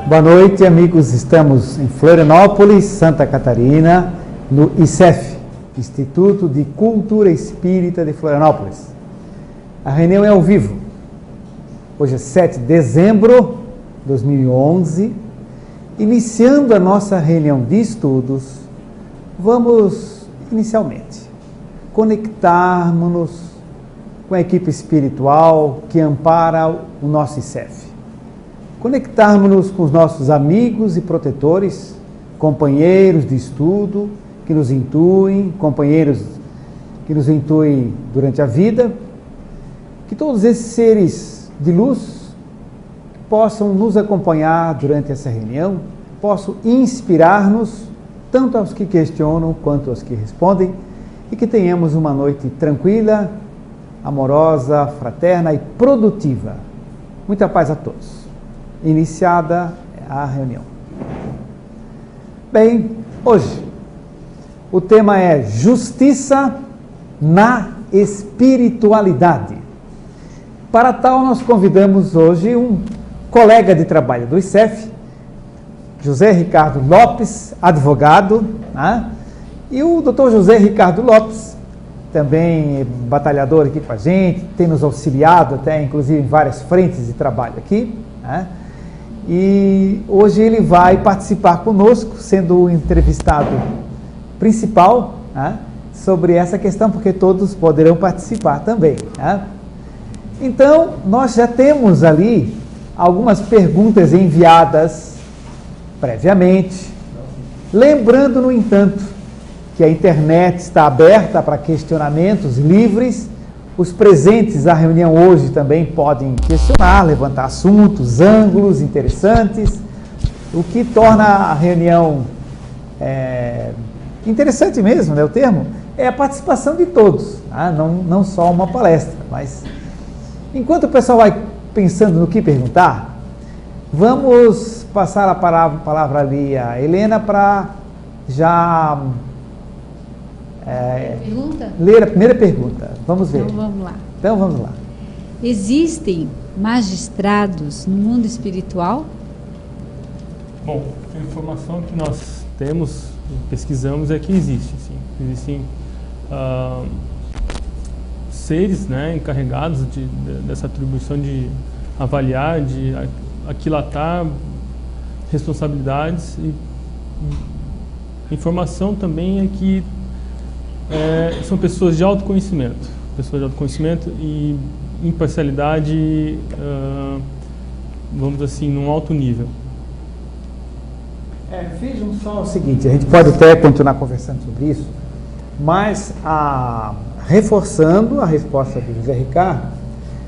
Boa noite, amigos. Estamos em Florianópolis, Santa Catarina, no ICEF, Instituto de Cultura Espírita de Florianópolis. A reunião é ao vivo. Hoje é 7 de dezembro de 2011. Iniciando a nossa reunião de estudos, vamos, inicialmente, conectarmos-nos com a equipe espiritual que ampara o nosso ICEF. Conectarmos-nos com os nossos amigos e protetores, companheiros de estudo, que nos intuem, companheiros que nos intuem durante a vida, que todos esses seres de luz possam nos acompanhar durante essa reunião, possam inspirar-nos, tanto aos que questionam quanto aos que respondem, e que tenhamos uma noite tranquila, amorosa, fraterna e produtiva. Muita paz a todos. Iniciada a reunião. Bem, hoje o tema é Justiça na Espiritualidade. Para tal, nós convidamos hoje um colega de trabalho do ICEF, José Ricardo Lopes, advogado, né? E o Dr. José Ricardo Lopes, também batalhador aqui com a gente, tem nos auxiliado até, inclusive, em várias frentes de trabalho aqui, né? E hoje ele vai participar conosco, sendo o entrevistado principal, né, sobre essa questão, porque todos poderão participar também, né? Então, nós já temos ali algumas perguntas enviadas previamente, lembrando, no entanto, que a internet está aberta para questionamentos livres. Os presentes à reunião hoje também podem questionar, levantar assuntos, ângulos interessantes, o que torna a reunião interessante mesmo, né? O termo é a participação de todos, tá? Não só uma palestra. Mas enquanto o pessoal vai pensando no que perguntar, vamos passar a palavra ali a Helena para já ler a primeira pergunta. Vamos ver. Então vamos lá. Existem magistrados no mundo espiritual? Bom, a informação que nós temos, pesquisamos, é que existe, sim. Existem seres, né, encarregados dessa atribuição de avaliar, de aquilatar responsabilidades. E informação também é que são pessoas de autoconhecimento e imparcialidade, vamos assim, num alto nível. Vejam só o seguinte, a gente pode até continuar conversando sobre isso, mas reforçando a resposta do José Ricardo,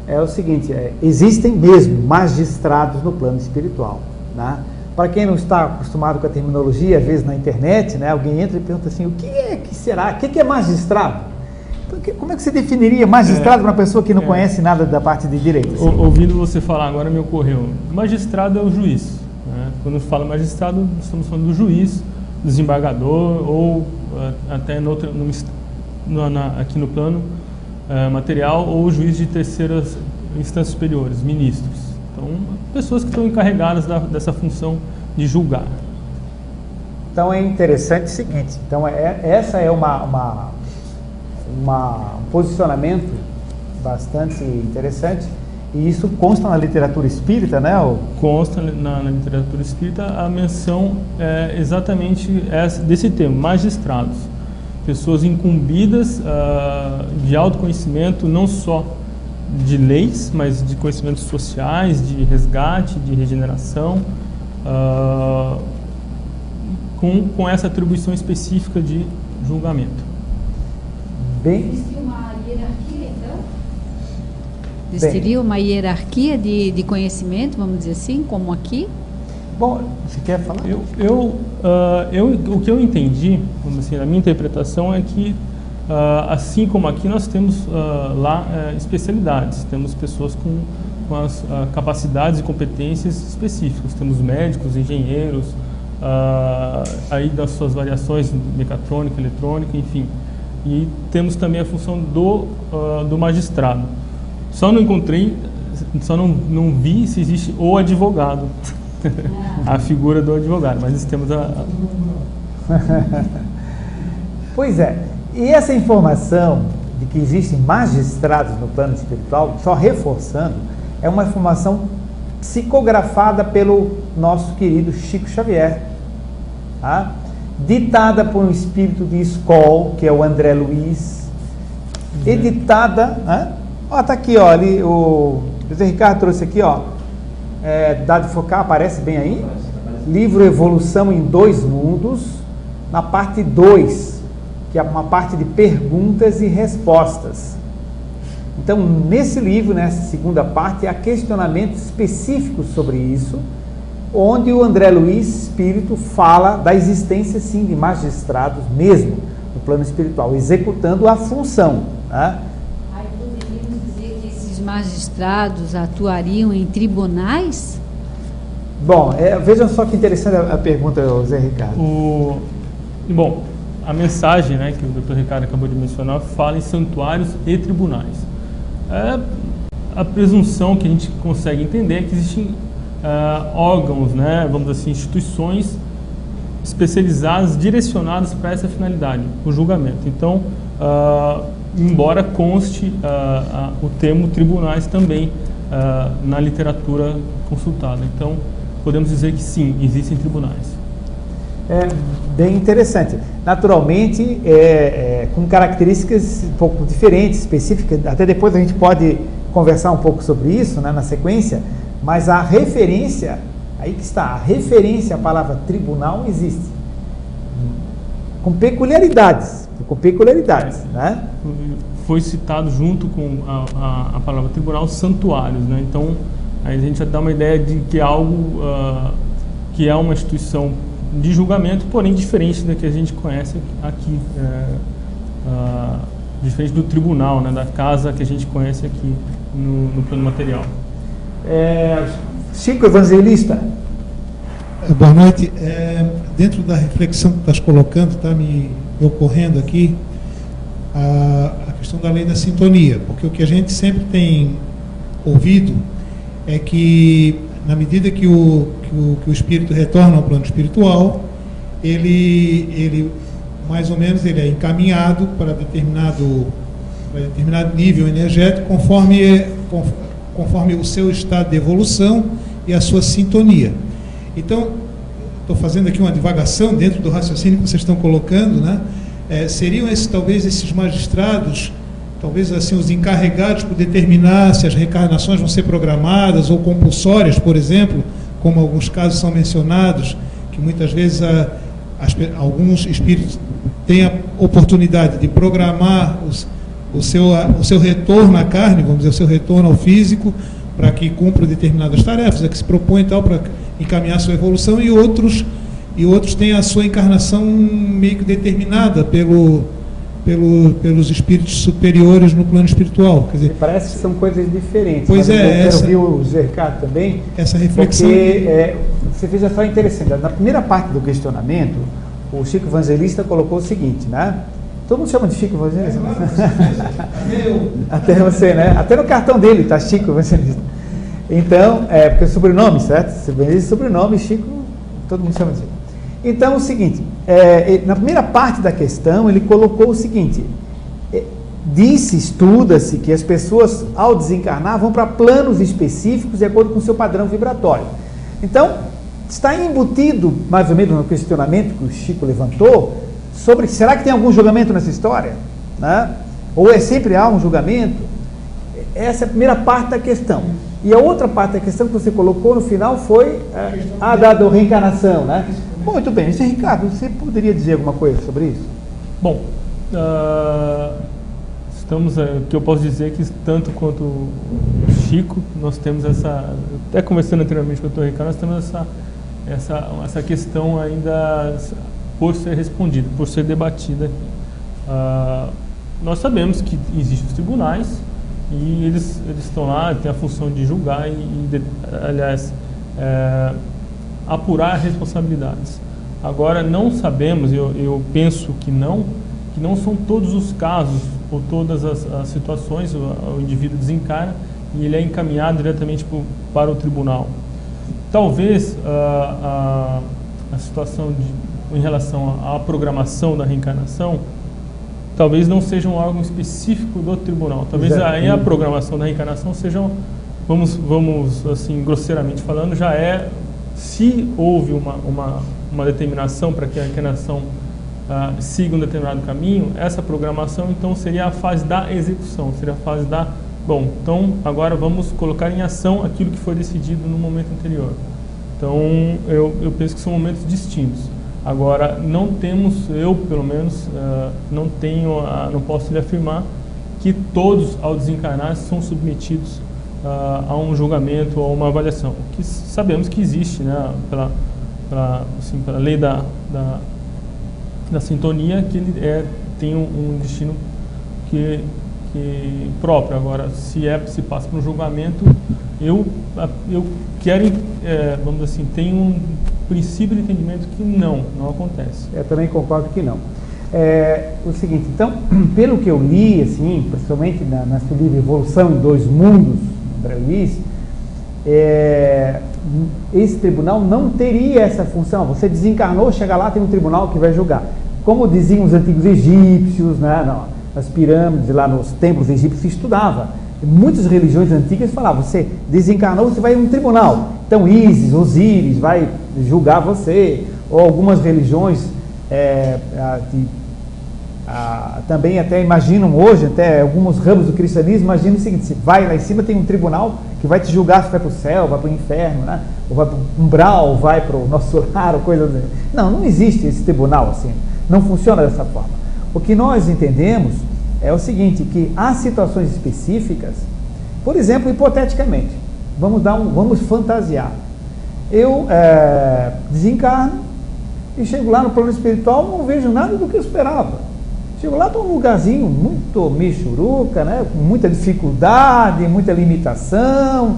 é o seguinte, existem mesmo magistrados no plano espiritual, né? Para quem não está acostumado com a terminologia, às vezes na internet, né, alguém entra e pergunta assim, o que será? O que é magistrado? Então, como é que você definiria magistrado para uma pessoa que não conhece nada da parte de direito? Assim? Ouvindo você falar agora me ocorreu, magistrado é o juiz, né? Quando fala magistrado, estamos falando do juiz, desembargador ou até aqui no plano material, ou juiz de terceiras instâncias superiores, ministros. Então, pessoas que estão encarregadas dessa função de julgar. Então, é interessante o seguinte, então essa é um posicionamento bastante interessante, e isso consta na literatura espírita, né? Consta na literatura espírita a menção exatamente desse termo, magistrados. Pessoas incumbidas de autoconhecimento, não só de leis, mas de conhecimentos sociais, de resgate, de regeneração, com essa atribuição específica de julgamento. Existe uma hierarquia, então? Existiria uma hierarquia de conhecimento, vamos dizer assim, como aqui? Bom, você quer falar? O que eu entendi, vamos assim, a minha interpretação é que assim como aqui, nós temos lá especialidades, temos pessoas com as capacidades e competências específicas, temos médicos, engenheiros, aí das suas variações mecatrônica, eletrônica, enfim, e temos também a função do magistrado. Só não vi se existe o advogado a figura do advogado, mas nós temos Pois é, e essa informação de que existem magistrados no plano espiritual, só reforçando, é uma informação psicografada pelo nosso querido Chico Xavier, tá? Ditada por um espírito de escola, que é o André Luiz, editada, tá aqui, ó, ali, o José Ricardo trouxe aqui, ó, dado de focar, aparece bem aí, livro Evolução em Dois Mundos, na parte 2, que é uma parte de perguntas e respostas. Então, nesse livro, nessa segunda parte, há questionamentos específicos sobre isso, onde o André Luiz, espírito, fala da existência, sim, de magistrados mesmo, no plano espiritual, executando a função. Tá? Aí poderíamos dizer que esses magistrados atuariam em tribunais? Bom, vejam só que interessante a pergunta, Zé Ricardo. Bom, a mensagem, né, que o Dr. Ricardo acabou de mencionar fala em santuários e tribunais. A presunção que a gente consegue entender é que existem órgãos, né, vamos dizer assim, instituições especializadas, direcionadas para essa finalidade, o julgamento. Então, embora conste o termo tribunais também na literatura consultada. Então, podemos dizer que sim, existem tribunais. É bem interessante. Naturalmente, com características um pouco diferentes, específicas, até depois a gente pode conversar um pouco sobre isso, né, na sequência, mas a referência, aí que está, a referência à palavra tribunal existe, com peculiaridades, né? Foi citado junto com a palavra tribunal santuários, né? Então, aí a gente já dá uma ideia de que é algo que é uma instituição de julgamento, porém diferente da que a gente conhece aqui, diferente do tribunal, né, da casa que a gente conhece aqui no plano material. Chico Evangelista. Boa noite. Dentro da reflexão que estás colocando, está me ocorrendo aqui a questão da lei da sintonia, porque o que a gente sempre tem ouvido é que, na medida que o espírito retorna ao plano espiritual, ele mais ou menos ele é encaminhado para determinado nível energético conforme o seu estado de evolução e a sua sintonia. Então, estou fazendo aqui uma divagação dentro do raciocínio que vocês estão colocando, né? Seriam talvez esses magistrados, talvez assim os encarregados por determinar se as reencarnações vão ser programadas ou compulsórias, por exemplo, como alguns casos são mencionados, que muitas vezes alguns espíritos têm a oportunidade de programar o seu retorno à carne, vamos dizer, o seu retorno ao físico, para que cumpra determinadas tarefas, que se propõe tal para encaminhar a sua evolução, e outros têm a sua encarnação meio que determinada pelos espíritos superiores no plano espiritual. Quer dizer, parece que são coisas diferentes. Pois eu quero ouvir o Zé Ricardo também. Essa reflexão. Porque você fez só interessante. Na primeira parte do questionamento, o Chico Evangelista colocou o seguinte, né? Todo mundo chama de Chico Evangelista? Até você, né? Até no cartão dele está Chico Evangelista. Então, porque é sobrenome, certo? Sobrenome, Chico, todo mundo chama de Chico. Então, é o seguinte, na primeira parte da questão, ele colocou o seguinte, estuda-se que as pessoas, ao desencarnar, vão para planos específicos de acordo com o seu padrão vibratório. Então, está embutido, mais ou menos, no questionamento que o Chico levantou, sobre, será que tem algum julgamento nessa história? Né? Ou sempre há um julgamento? Essa é a primeira parte da questão. E a outra parte da questão que você colocou no final foi a da reencarnação, né? Muito bem, Zé Ricardo, você poderia dizer alguma coisa sobre isso? Bom, o que eu posso dizer é que tanto quanto o Chico, nós temos até conversando anteriormente com o Dr. Ricardo, nós temos essa questão ainda por ser respondida, por ser debatida aqui. Nós sabemos que existem os tribunais e eles estão lá, têm a função de julgar aliás, apurar responsabilidades. Agora, não sabemos, eu penso que não são todos os casos ou todas as situações, o indivíduo desencarna e ele é encaminhado diretamente para o tribunal. talvez a situação em relação à programação da reencarnação, talvez não seja um órgão específico do tribunal. Talvez aí a programação da reencarnação seja, vamos assim, grosseiramente falando, já é, se houve uma determinação para que a reencarnação siga um determinado caminho, essa programação então seria a fase da execução, seria a fase da, bom, então agora vamos colocar em ação aquilo que foi decidido no momento anterior. Então eu penso que são momentos distintos. Agora, não temos, eu pelo menos, não posso lhe afirmar que todos, ao desencarnar, são submetidos a um julgamento ou a uma avaliação. Que sabemos que existe, né, pela lei da sintonia, que ele tem um destino que próprio. Agora, se passa por um julgamento, eu quero, vamos dizer assim, tenho um princípio de entendimento que não acontece. Eu também concordo que não. O seguinte, então, pelo que eu li, assim, principalmente na seu livro Evolução em Dois Mundos, André Luiz, esse tribunal não teria essa função. Você desencarnou, chega lá, tem um tribunal que vai julgar. Como diziam os antigos egípcios, né, nas pirâmides, lá nos templos egípcios, se estudava. Muitas religiões antigas falavam, você desencarnou, você vai em um tribunal. Então Ísis, Osíris vai julgar você. Ou algumas religiões também até imaginam hoje, até alguns ramos do cristianismo, imaginam o seguinte: você vai lá em cima, tem um tribunal que vai te julgar se vai para o céu, vai para o inferno, né? Ou vai para o umbral, vai para o nosso lar, ou coisa assim. Não existe esse tribunal assim, não funciona dessa forma. O que nós entendemos é o seguinte, que há situações específicas, por exemplo, hipoteticamente, vamos fantasiar. Eu desencarno e chego lá no plano espiritual, não vejo nada do que eu esperava. Chego lá, estou num lugarzinho muito michuruca, né, com muita dificuldade, muita limitação,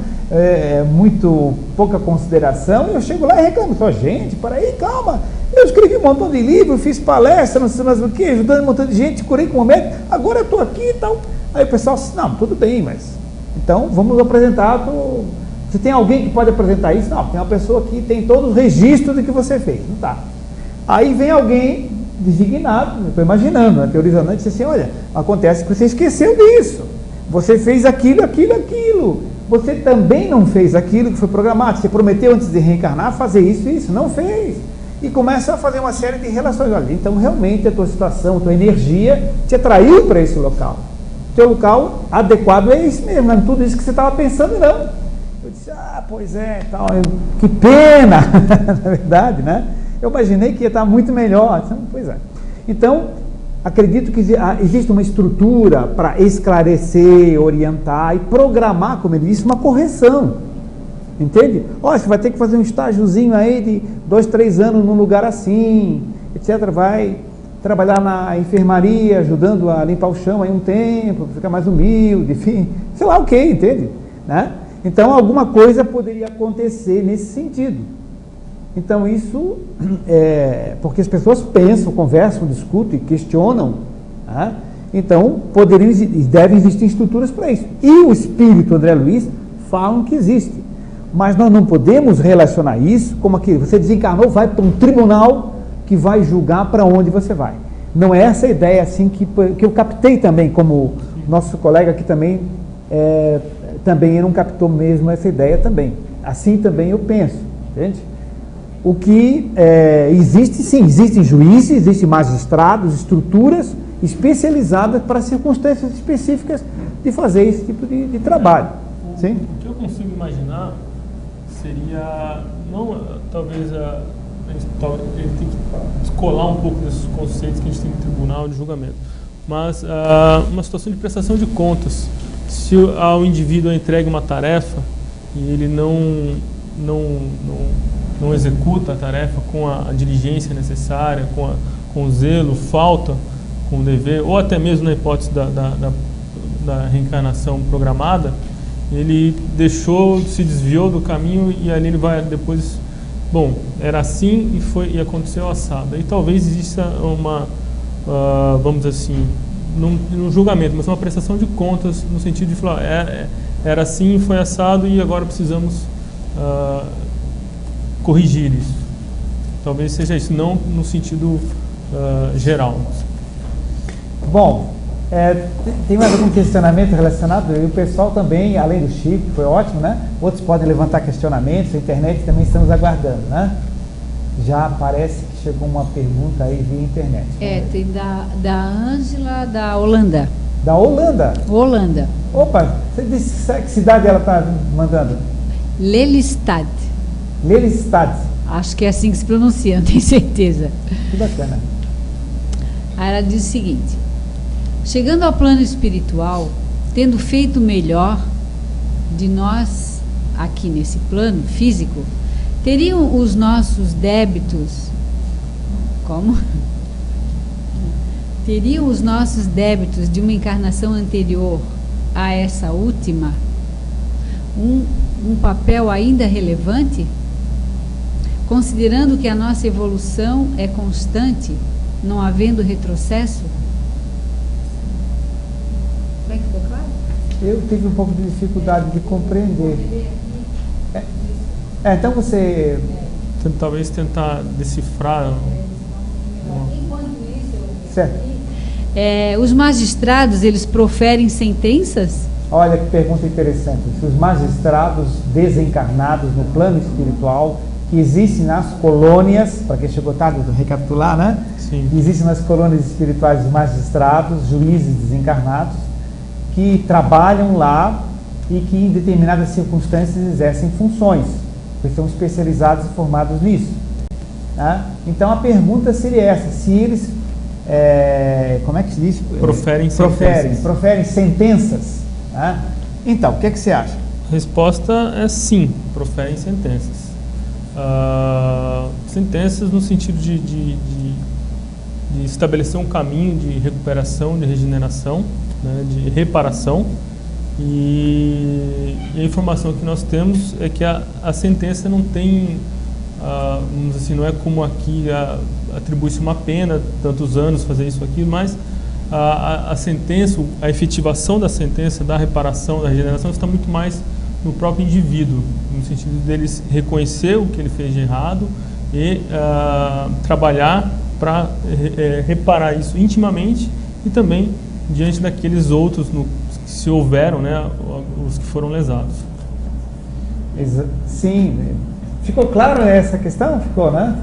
muito pouca consideração, e eu chego lá e reclamo, gente, para aí, calma, eu escrevi um montão de livros, fiz palestra, não sei mais o que, ajudando um montão de gente, curei com o médico, agora eu estou aqui e tal. Aí o pessoal disse, não, tudo bem, mas então vamos apresentar, você tem alguém que pode apresentar isso? Não, tem uma pessoa que tem todo o registro do que você fez, não está. Aí vem alguém designado, eu estou imaginando, né, teorizando, e diz assim, olha, acontece que você esqueceu disso, você fez aquilo, você também não fez aquilo que foi programado, você prometeu antes de reencarnar fazer isso, não fez, e começa a fazer uma série de relações, olha, então realmente a tua situação, a tua energia te atraiu para esse local, o teu local adequado é esse mesmo, não é tudo isso que você estava pensando, não. Eu disse, pois é, tal, que pena, na verdade, né? Eu imaginei que ia estar muito melhor. Pois é. Então, acredito que existe uma estrutura para esclarecer, orientar e programar, como ele disse, uma correção. Entende? Você vai ter que fazer um estágiozinho aí de 2, 3 anos num lugar assim, etc. Vai trabalhar na enfermaria, ajudando a limpar o chão aí um tempo, ficar mais humilde, enfim, sei lá o que, entende? Né? Então, alguma coisa poderia acontecer nesse sentido. Então isso porque as pessoas pensam, conversam, discutem, questionam, né? Então poderiam e devem existir estruturas para isso. E o espírito André Luiz falam que existe, mas nós não podemos relacionar isso como aquilo, você desencarnou, vai para um tribunal que vai julgar para onde você vai. Não é essa a ideia assim que eu captei também, como nosso colega aqui também não captou mesmo essa ideia também. Assim também eu penso, entende? O que existe, sim, existem juízes, existem magistrados, estruturas especializadas para circunstâncias específicas de fazer esse tipo de trabalho. Sim? O que eu consigo imaginar seria, talvez ele tem que descolar um pouco desses conceitos que a gente tem no tribunal de julgamento, mas uma situação de prestação de contas. Se ao indivíduo entregue uma tarefa e ele não executa a tarefa com a diligência necessária, com o zelo, falta com o dever, ou até mesmo na hipótese da reencarnação programada, ele se desviou do caminho e ali ele vai depois, bom, era assim e aconteceu assado. E talvez exista vamos dizer assim, num julgamento, mas uma prestação de contas no sentido de falar, era assim, foi assado e agora precisamos corrigir isso. Talvez seja isso, não no sentido geral. Bom, tem mais algum questionamento relacionado? E o pessoal também, além do Chico, que foi ótimo, né? Outros podem levantar questionamentos, a internet também estamos aguardando, né? Já parece que chegou uma pergunta aí via internet. Tem da Ângela, da Holanda. Da Holanda? Holanda. Opa, você disse que cidade ela está mandando? Lelystad. Lelystad. Acho que é assim que se pronuncia, não tenho certeza. Que bacana. Aí ela diz o seguinte: chegando ao plano espiritual, tendo feito o melhor de nós aqui nesse plano físico, teriam os nossos débitos, como? Teriam os nossos débitos de uma encarnação anterior a essa última um papel ainda relevante? Considerando que a nossa evolução é constante, não havendo retrocesso? Como é que ficou claro? Eu tive um pouco de dificuldade de compreender. Então você... Talvez tentar decifrar. Certo. Os magistrados, eles proferem sentenças? Olha que pergunta interessante. Se os magistrados desencarnados no plano espiritual, que existem nas colônias, para quem chegou tarde, vou recapitular, né? Sim. Existem nas colônias espirituais os magistrados, juízes desencarnados, que trabalham lá e que em determinadas circunstâncias exercem funções, porque são especializados e formados nisso. Né? Então a pergunta seria essa: se eles, como é que se diz? Proferem sentenças. Né? Então, o que você acha? A resposta é sim, proferem sentenças. Sentenças no sentido de estabelecer um caminho de recuperação, de regeneração, né, de reparação. E a informação que nós temos é que a sentença não tem, vamos dizer assim, não é como aqui atribui-se uma pena, tantos anos fazer isso aqui, mas a sentença, a efetivação da sentença, da reparação, da regeneração está muito mais no próprio indivíduo, no sentido dele reconhecer o que ele fez de errado e trabalhar para reparar isso intimamente e também diante daqueles outros que se houveram, né, os que foram lesados. Sim, ficou claro essa questão? Ficou, né?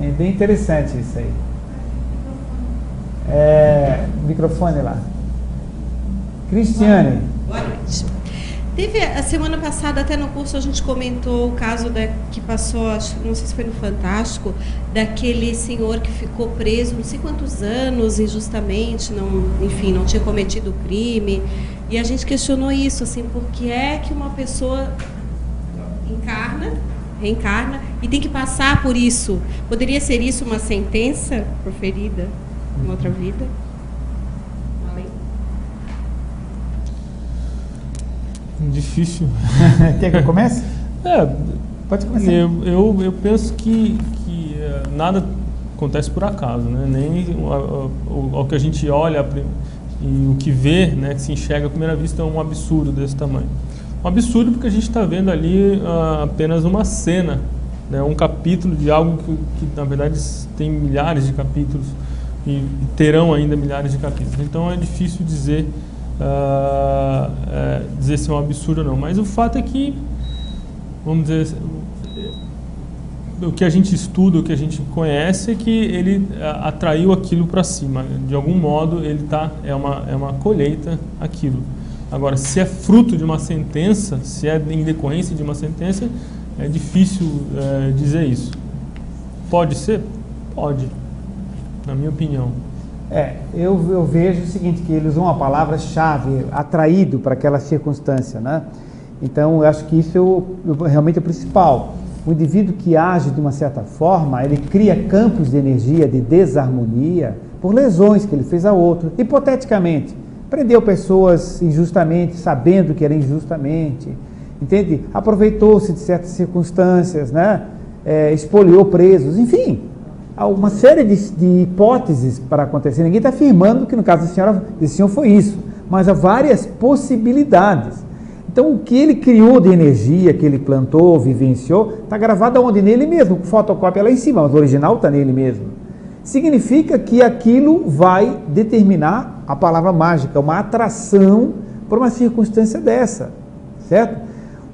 É bem interessante isso aí. Microfone lá. Cristiane. Boa noite. Teve a semana passada, até no curso, a gente comentou o caso que passou, não sei se foi no Fantástico, daquele senhor que ficou preso não sei quantos anos injustamente, não tinha cometido o crime. E a gente questionou isso, assim, por que é que uma pessoa reencarna e tem que passar por isso? Poderia ser isso uma sentença proferida em outra vida? Difícil. Quer que eu comece? Pode começar. Eu penso que nada acontece por acaso, né? Nem o que a gente olha e o que vê, né, que se enxerga à primeira vista, é um absurdo desse tamanho. Um absurdo porque a gente está vendo ali apenas uma cena, né, um capítulo de algo que na verdade tem milhares de capítulos e terão ainda milhares de capítulos. Então é difícil dizer se é um absurdo ou não, mas o fato é que, vamos dizer, o que a gente estuda, o que a gente conhece é que ele atraiu aquilo para cima, de algum modo ele é uma colheita aquilo. Agora, se é fruto de uma sentença, se é em decorrência de uma sentença, é difícil dizer isso. Pode ser? Pode, na minha opinião. Eu vejo o seguinte, que eles usam a palavra-chave, atraído para aquela circunstância, né? Então, eu acho que isso realmente é o principal. O indivíduo que age de uma certa forma, ele cria campos de energia, de desarmonia, por lesões que ele fez a outro. Hipoteticamente, prendeu pessoas injustamente, sabendo que era injustamente, entende? Aproveitou-se de certas circunstâncias, né? Expoliou presos, enfim. Há uma série de hipóteses para acontecer. Ninguém está afirmando que no caso desse senhor foi isso, mas há várias possibilidades. Então, o que ele criou de energia, que ele plantou, vivenciou, está gravado onde? Nele mesmo. Fotocópia lá em cima, mas o original está nele mesmo. Significa que aquilo vai determinar a palavra mágica, uma atração para uma circunstância dessa, certo?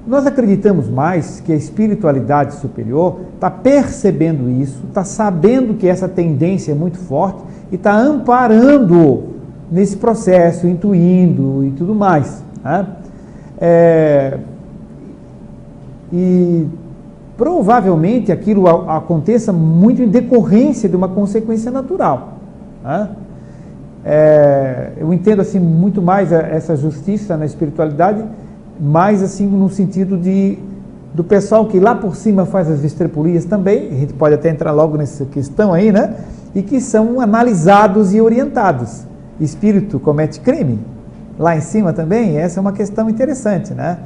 Nós acreditamos mais que a espiritualidade superior está percebendo isso, está sabendo que essa tendência é muito forte e está amparando nesse processo, intuindo e tudo mais, né? E provavelmente aquilo aconteça muito em decorrência de uma consequência natural, né? Eu entendo assim muito mais essa justiça na espiritualidade, mais assim no sentido do pessoal que lá por cima faz as estrepulias também, a gente pode até entrar logo nessa questão aí, né? E que são analisados e orientados. Espírito comete crime lá em cima também, essa é uma questão interessante, né?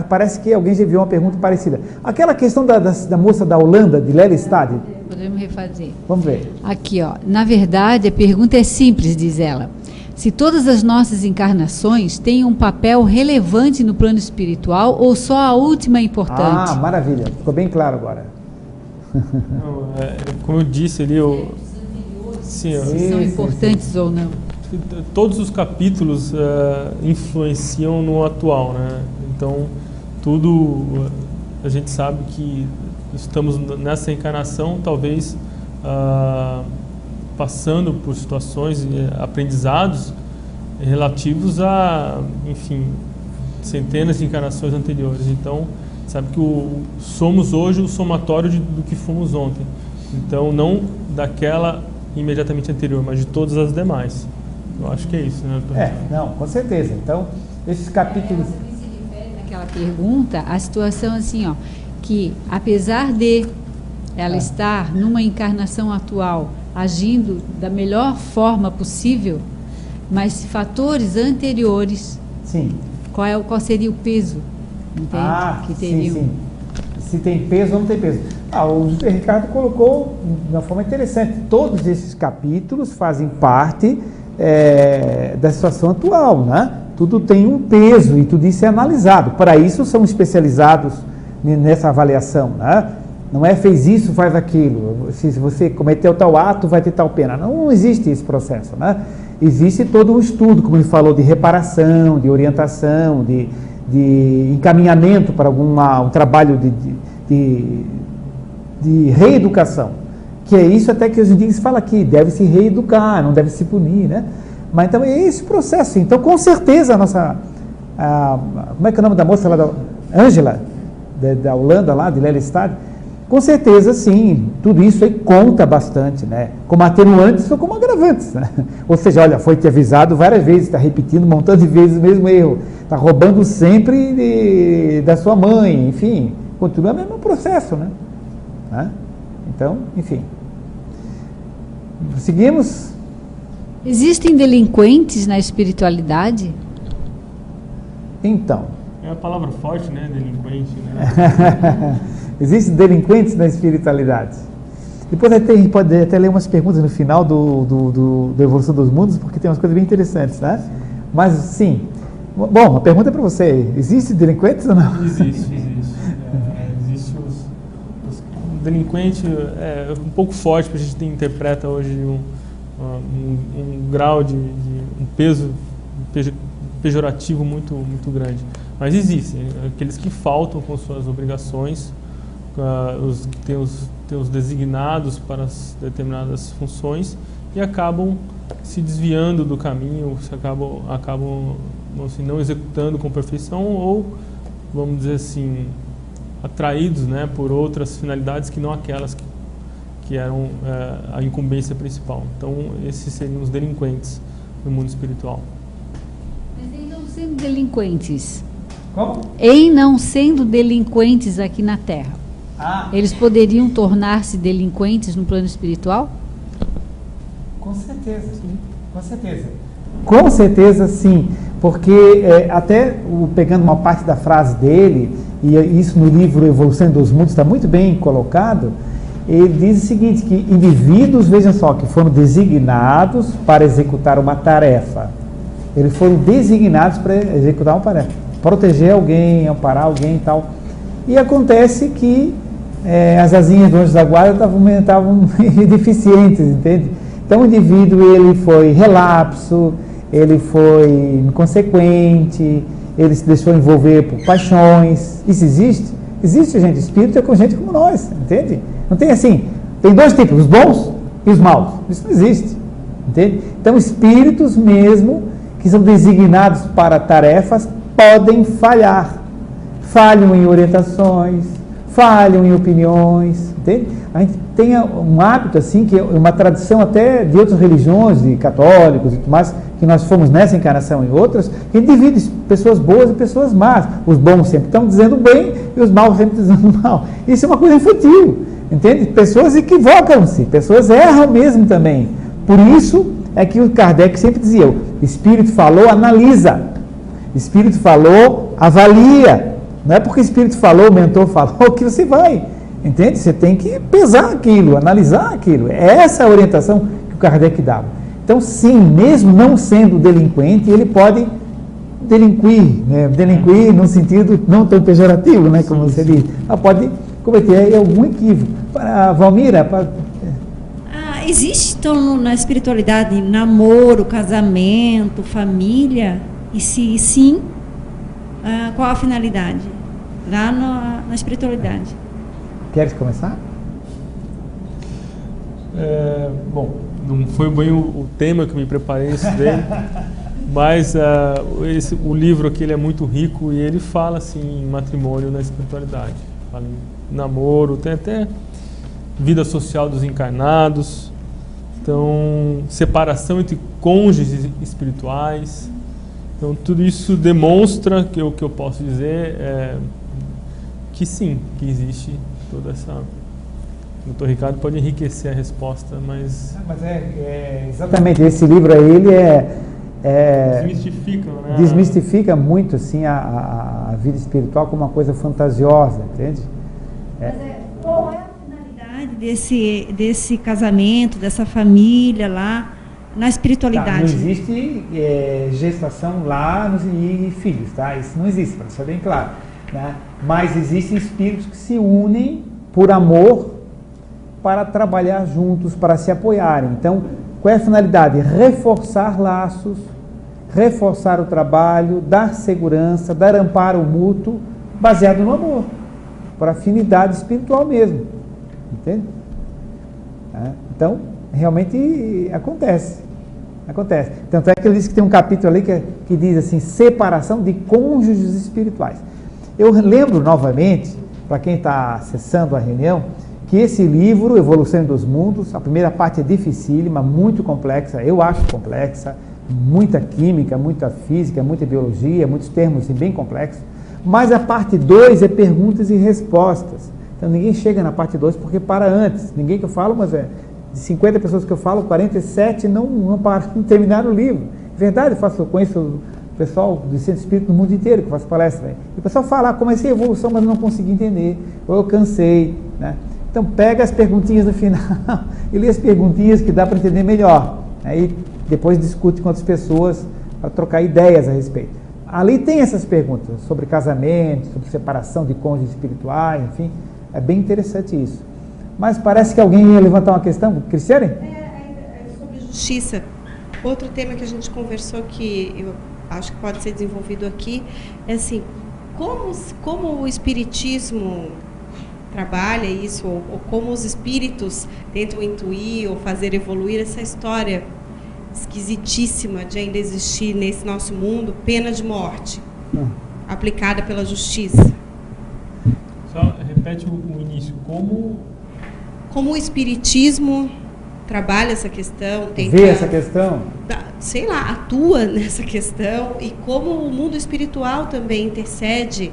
Parece que alguém já viu uma pergunta parecida. Aquela questão da moça da Holanda, de Lelystad. Podemos refazer. Vamos ver. Aqui, ó. Na verdade, a pergunta é simples, diz ela. Se todas as nossas encarnações têm um papel relevante no plano espiritual ou só a última é importante? Ah, maravilha. Ficou bem claro agora. Não, como eu disse ali, Se são importantes ou não. Todos os capítulos influenciam no atual, né? Então, tudo a gente sabe que estamos nessa encarnação, talvez passando por situações e aprendizados relativos a, enfim, centenas de encarnações anteriores. Então, sabe que somos hoje o somatório do que fomos ontem. Então, não daquela imediatamente anterior, mas de todas as demais. Eu acho que é isso, né? Não, com certeza. Então, esses capítulos... Naquela pergunta, a situação assim, ó, que apesar de ela estar numa encarnação atual, agindo da melhor forma possível, mas fatores anteriores, Sim. Qual seria o peso? Entende? Que teriam. Sim. Se tem peso ou não tem peso. O Ricardo colocou de uma forma interessante. Todos esses capítulos fazem parte da situação atual, né? Tudo tem um peso e tudo isso é analisado. Para isso são especializados nessa avaliação, né? Não fez isso, faz aquilo. Se você cometeu tal ato, vai ter tal pena. Não existe esse processo, né? Existe todo um estudo, como ele falou, de reparação, de orientação, de encaminhamento para um trabalho de reeducação, que é isso até que hoje em dia se fala aqui, deve se reeducar, não deve se punir, né? Mas então é esse processo. Então, com certeza, como é que é o nome da moça lá, Ângela, da Holanda lá, de Lelystad, com certeza, sim, tudo isso aí conta bastante, né? Como atenuantes ou como agravantes, né? Ou seja, olha, foi te avisado várias vezes, está repetindo um montão de vezes o mesmo erro, está roubando sempre da sua mãe, enfim, continua o mesmo processo, né? Então, enfim. Seguimos? Existem delinquentes na espiritualidade? Então. É a palavra forte, né? Delinquente, né? Existem delinquentes na espiritualidade. Depois a gente pode até ler umas perguntas no final do Evolução dos Mundos, porque tem umas coisas bem interessantes, né? Mas, sim. Bom, a pergunta é para você. Existem delinquentes ou não? Existe. Existe o delinquente é um pouco forte, porque a gente interpreta hoje um grau de um peso pejorativo muito grande. Mas existem aqueles que faltam com suas obrigações, os que têm os designados para as determinadas funções e acabam se desviando do caminho, acabam assim, não executando com perfeição ou, vamos dizer assim, atraídos, né, por outras finalidades que não aquelas que eram a incumbência principal. Então, esses seriam os delinquentes no mundo espiritual. Mas em não sendo delinquentes, como? Em não sendo delinquentes aqui na Terra, eles poderiam tornar-se delinquentes no plano espiritual? Com certeza, sim. Com certeza. Com certeza, sim. Porque até pegando uma parte da frase dele, e isso no livro Evolução dos Mundos está muito bem colocado, ele diz o seguinte, que indivíduos, vejam só, que foram designados para executar uma tarefa. Eles foram designados para executar uma tarefa. proteger alguém, amparar alguém e tal. E acontece que as asinhas do anjo da guarda estavam deficientes, entende? Então o indivíduo ele foi relapso, ele foi inconsequente, ele se deixou envolver por paixões. Isso existe? Existe, gente. Espírito é com gente como nós, entende? Não tem assim, tem dois tipos, os bons e os maus. Isso não existe, entende? Então espíritos mesmo, que são designados para tarefas, podem falhar. Falham em orientações, falham em opiniões, entende? A gente tem um hábito assim, que é uma tradição até de outras religiões, de católicos e tudo mais, que nós fomos nessa encarnação e outras, que divide pessoas boas e pessoas más. Os bons sempre estão dizendo bem e os maus sempre dizendo mal. Isso é uma coisa infantil, entende? Pessoas equivocam-se, pessoas erram mesmo também. Por isso é que o Kardec sempre dizia, o Espírito falou, analisa. Espírito falou, avalia. Não é porque o Espírito falou, o mentor falou, que você vai. Entende? Você tem que pesar aquilo, analisar aquilo. É essa a orientação que o Kardec dava. Então, sim, mesmo não sendo delinquente, ele pode delinquir, né? Delinquir num sentido não tão pejorativo, né? Como você diz. Ela pode cometer algum equívoco. Para a Valmira... Existe, então, na espiritualidade, namoro, casamento, família? E se sim, qual a finalidade? Lá na espiritualidade. Queres começar? Bom, não foi bem o tema que eu me preparei, estudei, mas o livro aqui ele é muito rico e ele fala assim, em matrimônio na espiritualidade. Fala em namoro, tem até vida social dos encarnados, então separação entre cônjuges espirituais. Então tudo isso demonstra que o que eu posso dizer é que sim, que existe toda essa... O Dr. Ricardo pode enriquecer a resposta, mas... Mas exatamente, esse livro aí, ele desmistifica, né? Desmistifica muito assim, a vida espiritual como uma coisa fantasiosa, entende? Mas qual é a finalidade desse casamento, dessa família lá, na espiritualidade? Não existe gestação lá e filhos, tá? Isso não existe, para deixar bem claro. Né? Mas existem espíritos que se unem por amor para trabalhar juntos, para se apoiarem. Então, qual é a finalidade? Reforçar laços, reforçar o trabalho, dar segurança, dar amparo mútuo, baseado no amor, por afinidade espiritual mesmo. Entende? Então, realmente acontece. Acontece. Tanto é que ele diz que tem um capítulo ali que diz assim, separação de cônjuges espirituais. Eu lembro novamente, para quem está acessando a reunião, que esse livro, Evolução dos Mundos, a primeira parte é dificílima, muito complexa, eu acho complexa, muita química, muita física, muita biologia, muitos termos assim, bem complexos, mas a parte 2 é perguntas e respostas. Então ninguém chega na parte 2 porque para antes, ninguém que eu falo, mas de 50 pessoas que eu falo, 47 não terminaram o livro. Verdade, eu conheço o pessoal do Centro Espírita no mundo inteiro que faz palestra. E o pessoal fala, comecei a evolução, mas não consegui entender, ou eu cansei, né? Então pega as perguntinhas no final e lê as perguntinhas que dá para entender melhor. Aí depois discute com outras pessoas para trocar ideias a respeito. Ali tem essas perguntas sobre casamento, sobre separação de cônjuges espirituais, enfim, é bem interessante isso. Mas parece que alguém ia levantar uma questão, Cristiane? Sobre justiça. Outro tema que a gente conversou que eu acho que pode ser desenvolvido aqui é assim, como o Espiritismo trabalha isso, ou como os espíritos tentam intuir ou fazer evoluir essa história esquisitíssima de ainda existir nesse nosso mundo pena de morte aplicada pela justiça. Só repete o início. Como o Espiritismo trabalha essa questão, tenta, vê essa questão, sei lá, atua nessa questão, e como o mundo espiritual também intercede.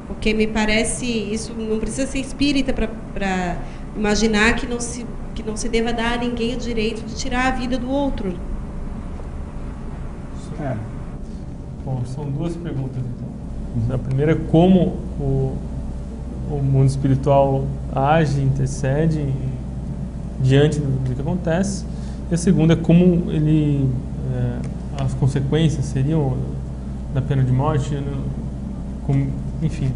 Porque me parece, isso não precisa ser espírita para imaginar que não se deva dar a ninguém o direito de tirar a vida do outro. Bom, são duas perguntas então. A primeira é como o mundo espiritual age, intercede diante do que acontece. E a segunda é como ele, as consequências seriam da pena de morte. enfim,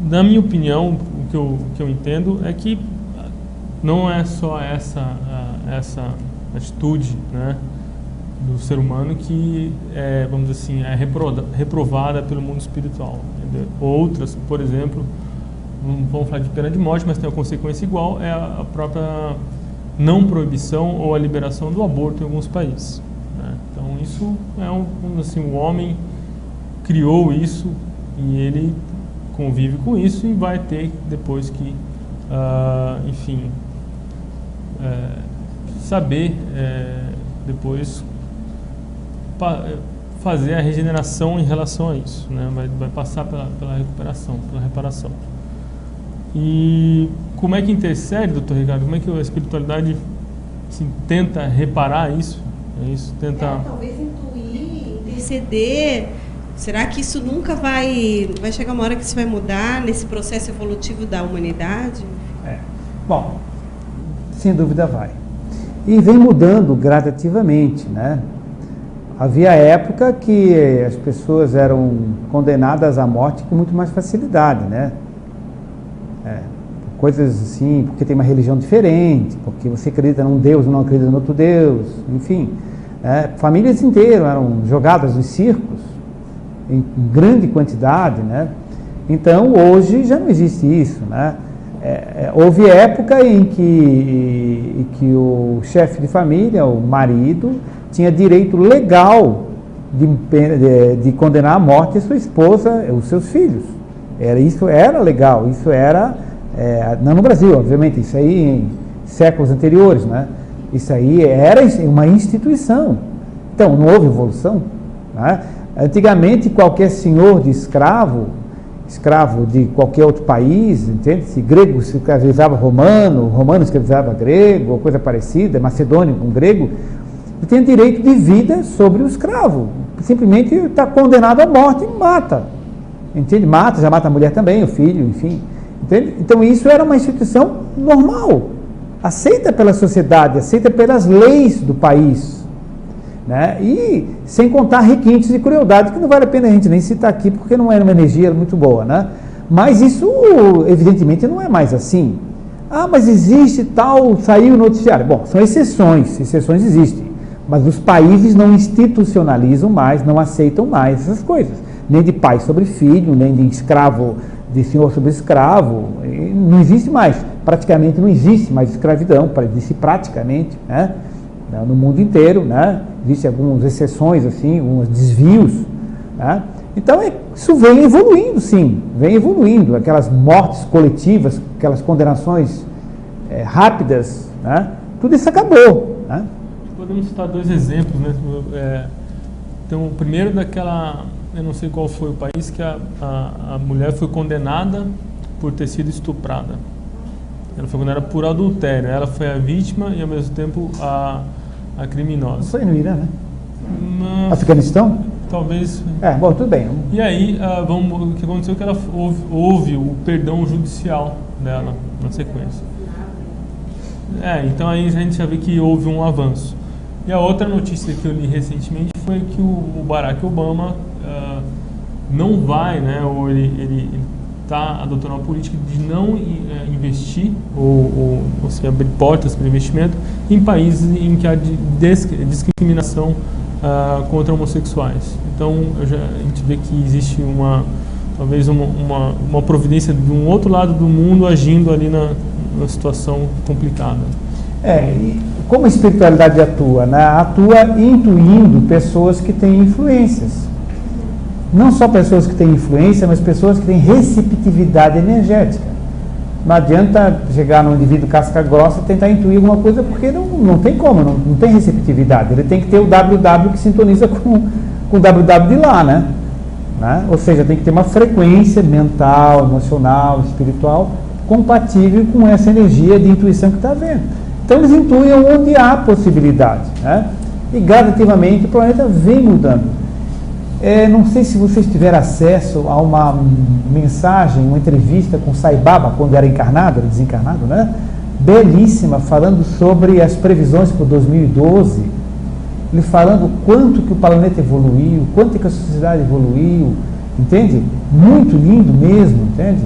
na minha opinião, o que eu entendo é que não é só essa atitude, né, do ser humano que vamos dizer assim, é reprovada pelo mundo espiritual. Entendeu? Outras, por exemplo, não vamos falar de pena de morte, mas tem uma consequência igual, é a própria não proibição ou a liberação do aborto em alguns países, né? Então isso assim, o homem criou isso e ele convive com isso e vai ter depois que, enfim, saber depois fazer a regeneração em relação a isso, né? Vai passar pela recuperação, pela reparação. E como é que intercede, doutor Ricardo? Como é que a espiritualidade assim, tenta reparar isso? Talvez intuir, interceder. Será que isso nunca vai chegar uma hora que isso vai mudar nesse processo evolutivo da humanidade? Bom, sem dúvida vai. E vem mudando gradativamente, né? Havia época que as pessoas eram condenadas à morte com muito mais facilidade, né? Coisas assim, porque tem uma religião diferente, porque você acredita num Deus ou não acredita no outro Deus, enfim. Famílias inteiras eram jogadas nos circos, em grande quantidade, né? Então, hoje já não existe isso, né? Houve época em que o chefe de família, o marido, tinha direito legal de condenar à morte a sua esposa, os seus filhos. Isso era legal, isso era, não no Brasil, obviamente, isso aí em séculos anteriores, né? Isso aí era uma instituição. Então, não houve evolução, né? Antigamente, qualquer senhor de escravo de qualquer outro país, entende? Se grego escravizava romano escravizava grego, ou coisa parecida, macedônio com grego, tem direito de vida sobre o escravo. Simplesmente está condenado à morte e mata. Entende? Já mata a mulher também, o filho, enfim. Entende? Então isso era uma instituição normal, aceita pela sociedade, aceita pelas leis do país, né? E sem contar requintes e crueldade, que não vale a pena a gente nem citar aqui, porque não era uma energia muito boa, né? Mas isso, evidentemente, não é mais assim. Mas existe tal, saiu no noticiário. Bom, são exceções existem, mas os países não institucionalizam mais, não aceitam mais essas coisas, nem de pai sobre filho, nem de escravo, de senhor sobre escravo, não existe mais, praticamente não existe mais escravidão, existe praticamente, né? No mundo inteiro, né? Existem algumas exceções, assim, alguns desvios, né? Então isso vem evoluindo, sim, vem evoluindo, aquelas mortes coletivas, aquelas condenações rápidas, né? Tudo isso acabou, né? Podemos citar dois exemplos, né? Então, o primeiro daquela, eu não sei qual foi o país, que a mulher foi condenada por ter sido estuprada. Ela foi condenada por adultério. Ela foi a vítima e, ao mesmo tempo, a criminosa. Não foi no Irã, né? Afeganistão? Talvez. Bom, tudo bem. E aí, o que aconteceu é que ela houve o perdão judicial dela na sequência. Então aí a gente já vê que houve um avanço. E a outra notícia que eu li recentemente foi que o Barack Obama não vai, né, ou ele está adotando uma política de não investir ou seja, abrir portas para investimento em países em que há discriminação contra homossexuais. Então a gente vê que existe talvez uma providência de um outro lado do mundo agindo ali na situação complicada. E como a espiritualidade atua, né? Atua intuindo pessoas que têm influências. Não só pessoas que têm influência, mas pessoas que têm receptividade energética. Não adianta chegar num indivíduo casca grossa e tentar intuir alguma coisa, porque não tem como, não tem receptividade. Ele tem que ter o WW que sintoniza com o WW de lá, né? Ou seja, tem que ter uma frequência mental, emocional, espiritual compatível com essa energia de intuição que está vendo. Então eles intuem onde há possibilidade, né? E gradativamente o planeta vem mudando. Não sei se vocês tiveram acesso a uma mensagem, uma entrevista com Sai Baba, quando era encarnado, era desencarnado, né? Belíssima, falando sobre as previsões para 2012. ele falando o quanto que o planeta evoluiu, o quanto que a sociedade evoluiu, entende? Muito lindo mesmo, entende?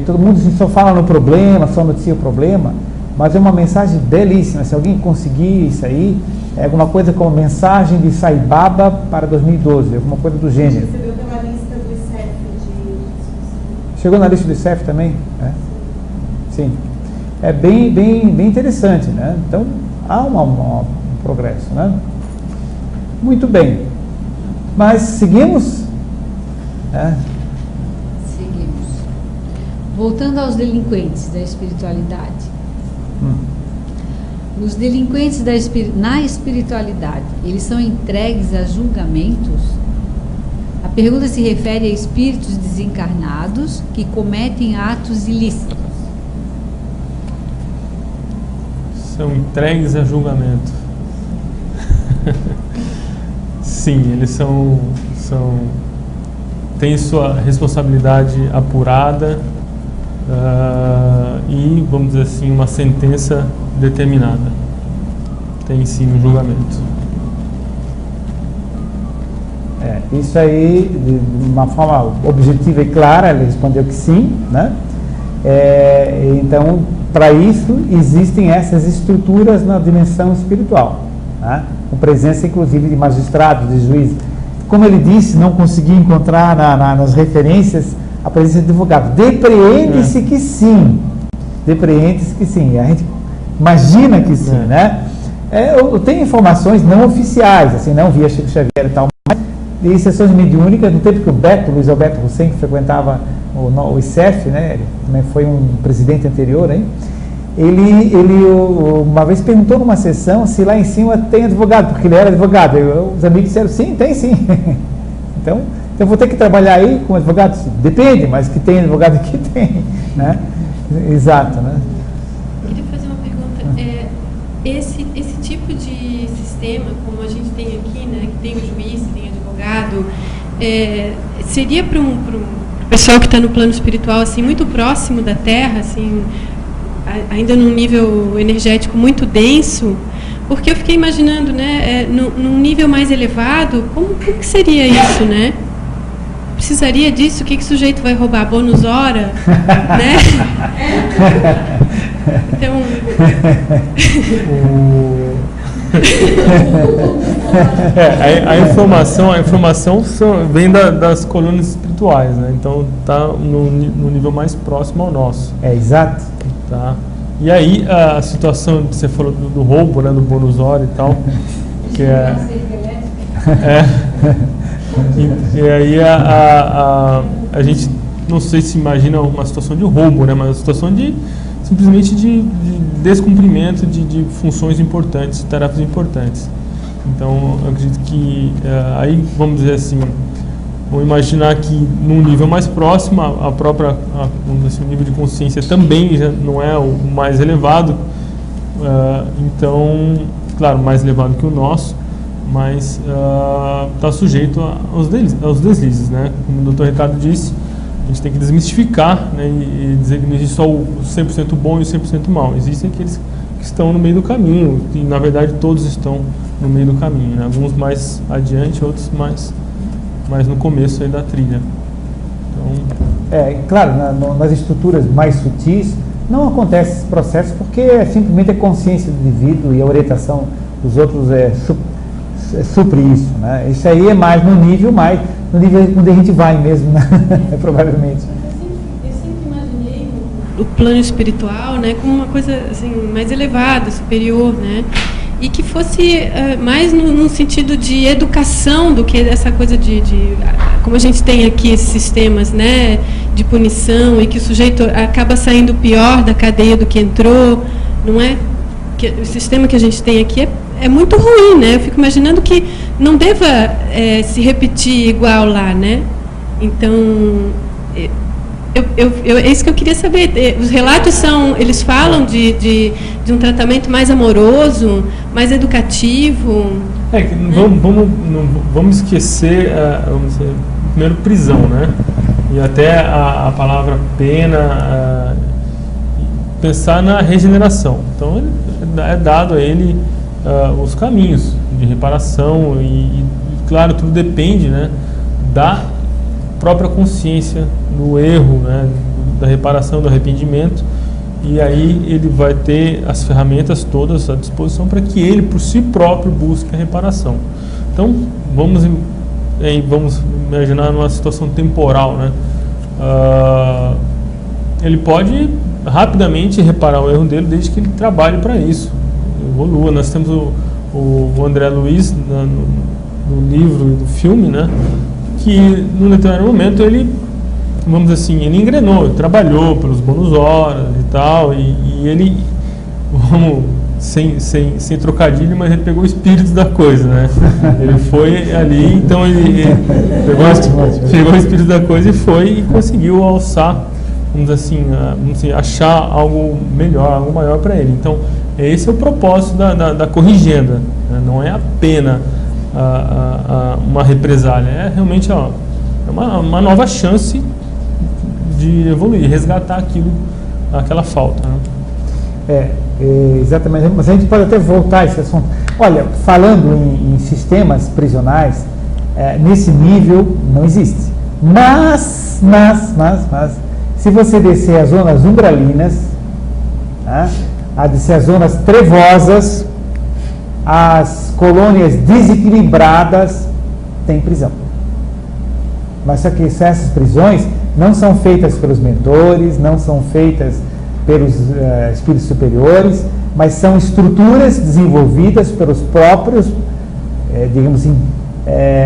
Todo mundo só fala no problema, só noticia o problema, mas é uma mensagem belíssima. Se alguém conseguir isso aí, é alguma coisa como mensagem de Sai Baba para 2012, alguma coisa do gênero. Recebeu pela lista do ICEF Chegou na lista do ICEF também? Sim. É bem interessante, né? Então, há um progresso, né? Muito bem. Mas seguimos? Seguimos. Voltando aos delinquentes da espiritualidade. Os delinquentes na espiritualidade, eles são entregues a julgamentos? A pergunta se refere a espíritos desencarnados que cometem atos ilícitos. São entregues a julgamento. Sim, eles têm sua responsabilidade apurada e, vamos dizer assim, uma sentença determinada. Tem sim um julgamento. Isso aí, de uma forma objetiva e clara, ele respondeu que sim, né? Então, para isso, existem essas estruturas na dimensão espiritual, né? Com presença, inclusive, de magistrados, de juízes. Como ele disse, não consegui encontrar nas referências a presença de advogado. Depreende-se que sim. Depreende-se que sim. A gente imagina que sim, né? Eu tenho informações não oficiais, assim, não via Chico Xavier e tal, mas de sessões mediúnicas, no tempo que o Luiz Alberto Hussein, que frequentava o ICEF, né? Ele também foi um presidente anterior, hein? Ele uma vez perguntou numa sessão se lá em cima tem advogado, porque ele era advogado. Os amigos disseram, sim, tem sim. Então eu vou ter que trabalhar aí com advogado? Depende, mas que tem advogado aqui tem, né? Exato, né? Eu queria fazer uma pergunta. Esse tipo de sistema, como a gente tem aqui, né, que tem o juiz, tem o advogado, seria para o pessoal que está no plano espiritual, assim, muito próximo da Terra, assim, ainda num nível energético muito denso, porque eu fiquei imaginando, né, num nível mais elevado, como que seria isso, né? Precisaria disso? O que o sujeito vai roubar? Bônus hora? Né? Então... a informação vem das colunas espirituais, né? Então está no nível mais próximo ao nosso. Exato. Tá. E aí a situação que você falou do roubo, né, do bônus hora e tal, que e aí a gente não sei se imagina uma situação de roubo, né, mas uma situação simplesmente de descumprimento de funções importantes, tarefas importantes. Então eu acredito que aí, vamos dizer assim, vamos imaginar que num nível mais próximo, vamos dizer assim, o nível de consciência também já não é o mais elevado, então, claro, mais elevado que o nosso, mas está sujeito aos deslizes, né? Como o Dr. Ricardo disse, a gente tem que desmistificar, né, e dizer que não existe só o 100% bom e o 100% mal. Existem aqueles que estão no meio do caminho, e na verdade todos estão no meio do caminho, né? Alguns mais adiante, outros mais no começo aí da trilha. Então... claro, nas estruturas mais sutis não acontece esse processo porque simplesmente a consciência do indivíduo e a orientação dos outros supre isso, né? Isso aí é mais no nível onde a gente vai mesmo, né? Provavelmente. Eu sempre imaginei o plano espiritual, né, como uma coisa assim, mais elevada, superior, né? E que fosse mais no sentido de educação do que essa coisa como a gente tem aqui esses sistemas, né, de punição, e que o sujeito acaba saindo pior da cadeia do que entrou, não é? Que o sistema que a gente tem aqui é muito ruim, né? Eu fico imaginando que não deva se repetir igual lá, né? Então, é isso que eu queria saber. Os relatos eles falam de um tratamento mais amoroso, mais educativo. Não vamos esquecer, vamos dizer, primeiro prisão, né? E até a palavra pena, pensar na regeneração. Então é dado a ele os caminhos de reparação e, claro, tudo depende, né, da própria consciência do erro, né, da reparação, do arrependimento, e aí ele vai ter as ferramentas todas à disposição para que ele, por si próprio, busque a reparação. Então, vamos imaginar numa situação temporal, né? Ele pode rapidamente reparar o erro dele desde que ele trabalhe para isso, evolua. Nós temos o André Luiz no livro e no filme, né? Que num determinado momento ele, vamos dizer assim, ele engrenou, ele trabalhou pelos bônus horas e tal, e ele, sem trocadilho, mas ele pegou o espírito da coisa, né? Ele foi ali, então ele pegou o espírito da coisa e foi e conseguiu alçar, vamos dizer, achar algo melhor, algo maior para ele. Então, esse é o propósito da corrigenda, né? Não é apenas uma represália, é realmente uma nova chance de evoluir, resgatar aquela falta, né? Exatamente, mas a gente pode até voltar a esse assunto. Olha, falando em sistemas prisionais, nesse nível não existe. Mas, se você descer as zonas umbralinas, né, a descer as zonas trevosas, as colônias desequilibradas, tem prisão. Mas só que essas prisões não são feitas pelos mentores, não são feitas pelos espíritos superiores, mas são estruturas desenvolvidas pelos próprios, digamos assim,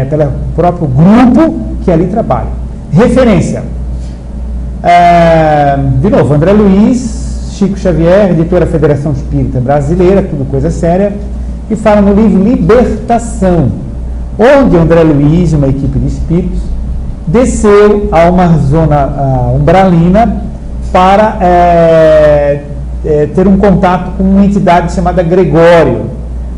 pelo próprio grupo que ali trabalha. Referência. De novo, André Luiz, Chico Xavier, editora Federação Espírita Brasileira, tudo coisa séria, que fala no livro Libertação, onde André Luiz e uma equipe de espíritos desceu a uma zona umbralina para ter um contato com uma entidade chamada Gregório,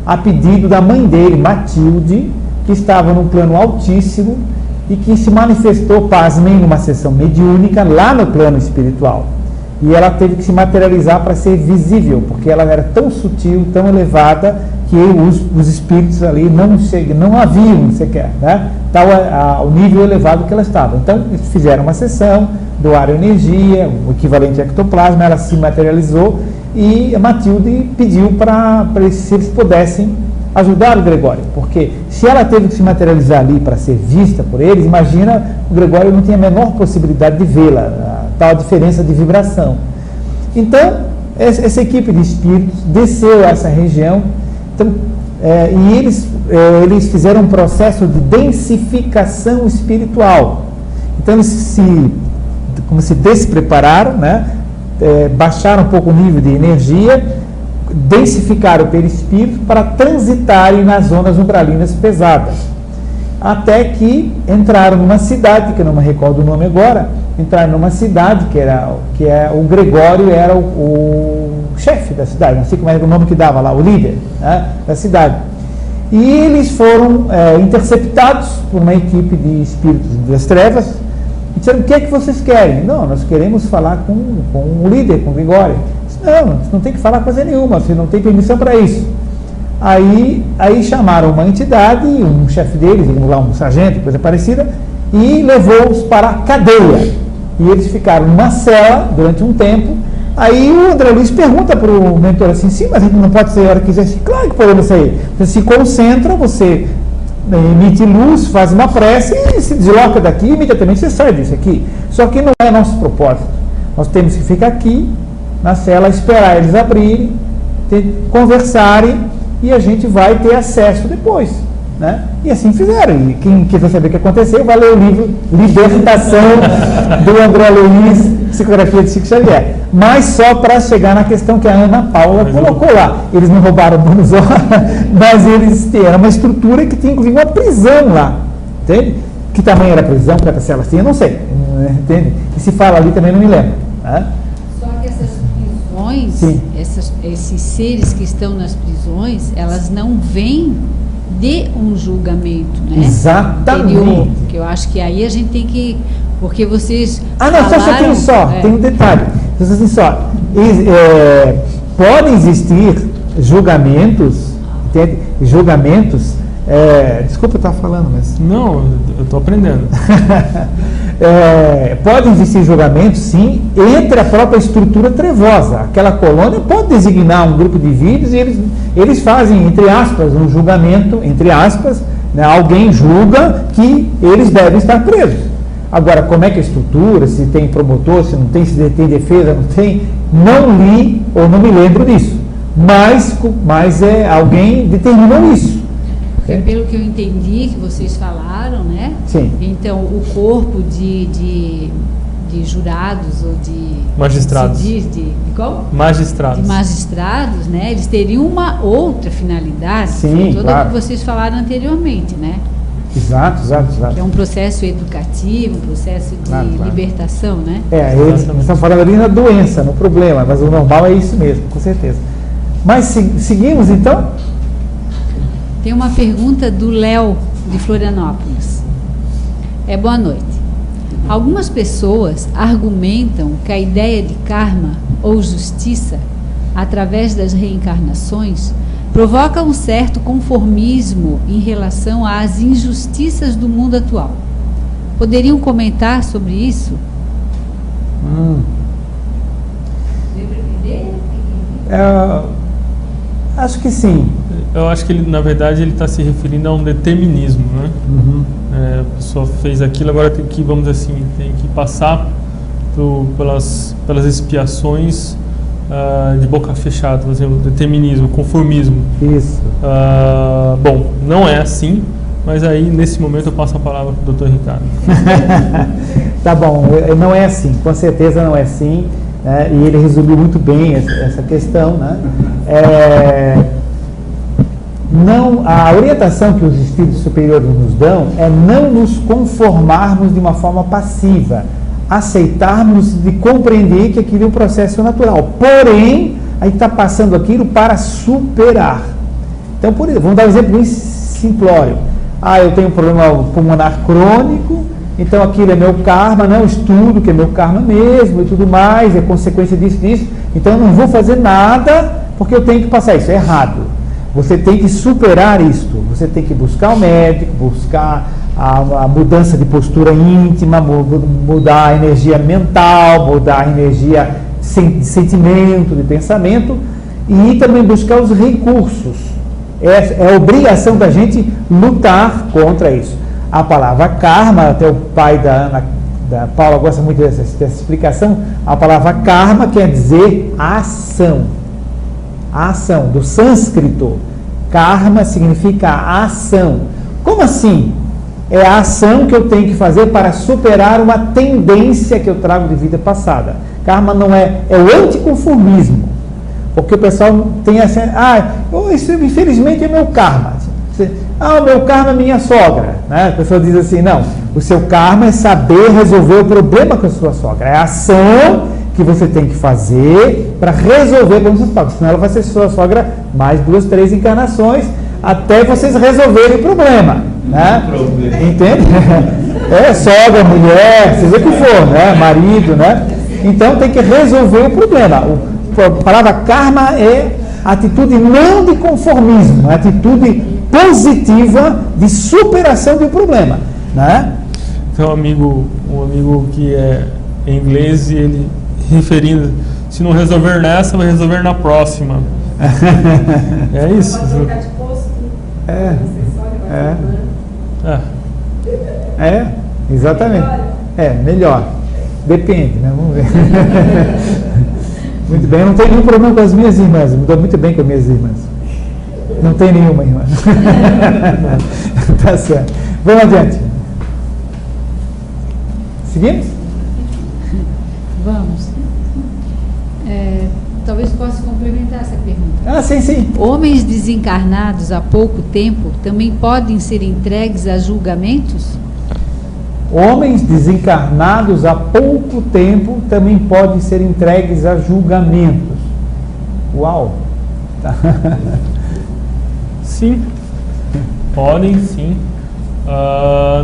a pedido da mãe dele, Matilde, que estava num plano altíssimo e que se manifestou, pasmem, numa sessão mediúnica lá no plano espiritual. E ela teve que se materializar para ser visível, porque ela era tão sutil, tão elevada, que os espíritos ali não a viam sequer, né? Tal o nível elevado que ela estava. Então, eles fizeram uma sessão, doaram energia, o equivalente a ectoplasma, ela se materializou e a Matilde pediu para se eles pudessem ajudar o Gregório, porque se ela teve que se materializar ali para ser vista por eles, imagina, o Gregório não tinha a menor possibilidade de vê-la, tal diferença de vibração. Então, essa equipe de espíritos desceu a essa região, então, e eles fizeram um processo de densificação espiritual. Então, eles se desprepararam, né? Baixaram um pouco o nível de energia, densificaram o perispírito para transitarem nas zonas umbralinas pesadas, até que entraram numa cidade, que eu não me recordo o nome agora, entraram numa cidade que o Gregório era o chefe da cidade, não sei como era o nome que dava lá, o líder, né, da cidade. E eles foram interceptados por uma equipe de espíritos das trevas e disseram: o que é que vocês querem? Não, nós queremos falar com o líder, com o Gregório. Não, você não tem que falar coisa nenhuma, você não tem permissão para isso. Aí chamaram uma entidade, um chefe deles, digamos lá, um sargento, coisa parecida, e levou-os para a cadeia. E eles ficaram numa cela durante um tempo. Aí o André Luiz pergunta para o mentor assim: sim, mas a gente não pode sair a hora que quiser. Claro que podemos sair. Você se concentra, você emite luz, faz uma prece e se desloca daqui e imediatamente você sai disso aqui. Só que não é nosso propósito. Nós temos que ficar aqui na cela, esperar eles abrirem, conversarem, e a gente vai ter acesso depois, né? E assim fizeram. E quem quiser saber o que aconteceu, vai ler o livro Libertação do André Luiz, psicografia de Chico Xavier. Mas só para chegar na questão que a Ana Paula colocou lá. Eles não roubaram o bônus hora, mas eles era uma estrutura que tinha inclusive uma prisão lá, entende? Que tamanho era a prisão, quantas celas tinha, não sei, entende? E se fala ali também não me lembro, né? Esses seres que estão nas prisões, elas não vêm de um julgamento, né? Exatamente. Interior, que eu acho que aí a gente tem que, porque vocês tem um detalhe. Podem existir julgamentos entende? Julgamentos, desculpa eu estar falando, mas... Não, eu estou aprendendo. Pode existir julgamentos, sim, entre a própria estrutura trevosa. Aquela colônia pode designar um grupo de indivíduos e eles fazem, entre aspas, um julgamento, entre aspas, né, alguém julga que eles devem estar presos. Agora, como é que a estrutura, se tem promotor, se não tem, se tem defesa, não tem, não li ou não me lembro disso. Mas alguém determinou isso. Porque pelo que eu entendi que vocês falaram, né? Sim. Então, o corpo de jurados ou de... Magistrados. Se diz, de qual? Magistrados. De magistrados, né? Eles teriam uma outra finalidade. Sim, toda claro. que vocês falaram anteriormente, né? Exato. Que é um processo educativo, um processo de libertação, né? Eles estão falando ali na doença, no problema, mas o normal é isso mesmo, com certeza. Mas seguimos então? Tem uma pergunta do Léo, de Florianópolis. Boa noite. Algumas pessoas argumentam que a ideia de karma ou justiça, através das reencarnações, provoca um certo conformismo em relação às injustiças do mundo atual. Poderiam comentar sobre isso? Acho que sim. Eu acho que ele, na verdade, ele está se referindo a um determinismo, né? A pessoa fez aquilo, agora tem que, vamos dizer assim, tem que passar pelas expiações de boca fechada, por exemplo, determinismo, conformismo. Isso. Bom, não é assim, mas aí nesse momento eu passo a palavra para o Dr. Ricardo. Tá bom, não é assim, com certeza não é assim, né? E ele resumiu muito bem essa questão, né? Não, a orientação que os espíritos superiores nos dão é não nos conformarmos de uma forma passiva, aceitarmos de compreender que aquilo é um processo natural, porém, a gente está passando aquilo para superar. Então, por exemplo, vamos dar um exemplo bem simplório. Eu tenho um problema pulmonar crônico, então aquilo é meu karma, não estudo que é meu karma mesmo e tudo mais, é consequência disso, então eu não vou fazer nada porque eu tenho que passar isso, é errado. Você tem que superar isto, você tem que buscar o médico, buscar a mudança de postura íntima, mudar a energia mental, mudar a energia de sentimento, de pensamento, e também buscar os recursos. É obrigação da gente lutar contra isso. A palavra karma, até o pai da Paula gosta muito dessa explicação, a palavra karma quer dizer ação. A ação, do sânscrito, karma significa ação. Como assim? É a ação que eu tenho que fazer para superar uma tendência que eu trago de vida passada. Karma não é o anticonformismo. Porque o pessoal tem essa... isso infelizmente é meu karma. O meu karma é minha sogra. Né? A pessoa diz assim, não, o seu karma é saber resolver o problema com a sua sogra. É a ação que você tem que fazer para resolver com a sua sogra. Senão ela vai ser sua sogra mais 2, 3 encarnações até vocês resolverem o problema. Né? Entende? Sogra, mulher, seja o que for, né? Marido, né? Então tem que resolver o problema. A palavra karma é atitude não de conformismo, é atitude positiva de superação de um problema. Né? Tem um amigo que é em inglês e ele referindo, se não resolver nessa, vai resolver na próxima. É isso. Exatamente. Melhor. Depende, né? Vamos ver. Muito bem, eu não tenho nenhum problema com as minhas irmãs, me dou muito bem com as minhas irmãs. Não tem nenhuma irmã. Tá certo. Vamos adiante. Seguimos? Vamos. Talvez possa complementar essa pergunta. Sim. Homens desencarnados há pouco tempo também podem ser entregues a julgamentos? Homens desencarnados há pouco tempo também podem ser entregues a julgamentos. Uau! Sim, podem sim.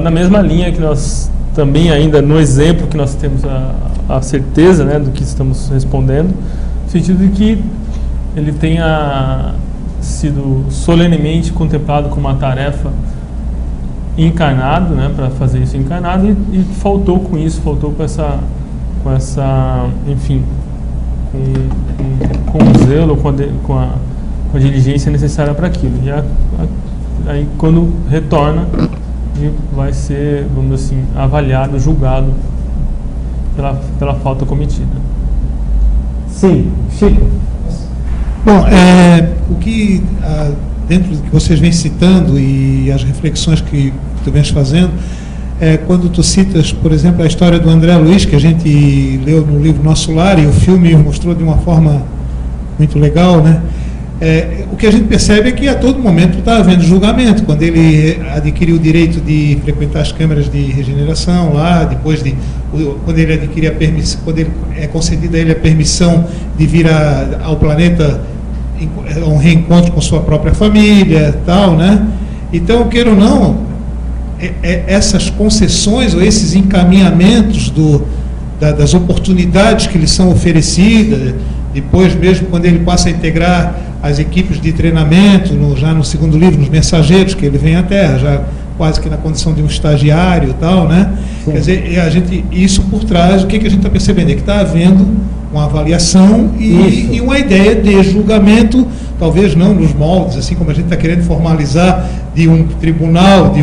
Na mesma linha que nós também ainda no exemplo que nós temos a certeza, né, do que estamos respondendo, no sentido de que ele tenha sido solenemente contemplado como uma tarefa encarnado, né, para fazer isso encarnado, e faltou com isso, faltou com essa enfim, com o zelo, com a diligência necessária para aquilo. E aí quando retorna, vai ser, vamos dizer assim, avaliado, julgado pela falta cometida. Sim, Chico. Bom, o que dentro do que vocês vêm citando e as reflexões que tu vens fazendo, quando tu citas, por exemplo, a história do André Luiz, que a gente leu no livro Nosso Lar, e o filme mostrou de uma forma muito legal, né? O que a gente percebe é que a todo momento está havendo julgamento. Quando ele adquiriu o direito de frequentar as câmaras de regeneração lá, depois quando ele adquire a permissão, quando é concedida a ele a permissão de vir ao planeta a um reencontro com sua própria família, tal, né? Então, queira ou não, essas concessões ou esses encaminhamentos das oportunidades que lhe são oferecidas, depois mesmo quando ele passa a integrar as equipes de treinamento, já no segundo livro, nos Mensageiros, que ele vem à Terra, já quase que na condição de um estagiário e tal, né? Sim. Quer dizer, isso por trás, o que a gente está percebendo? É que está havendo uma avaliação e uma ideia de julgamento, talvez não nos moldes, assim como a gente está querendo formalizar de um tribunal,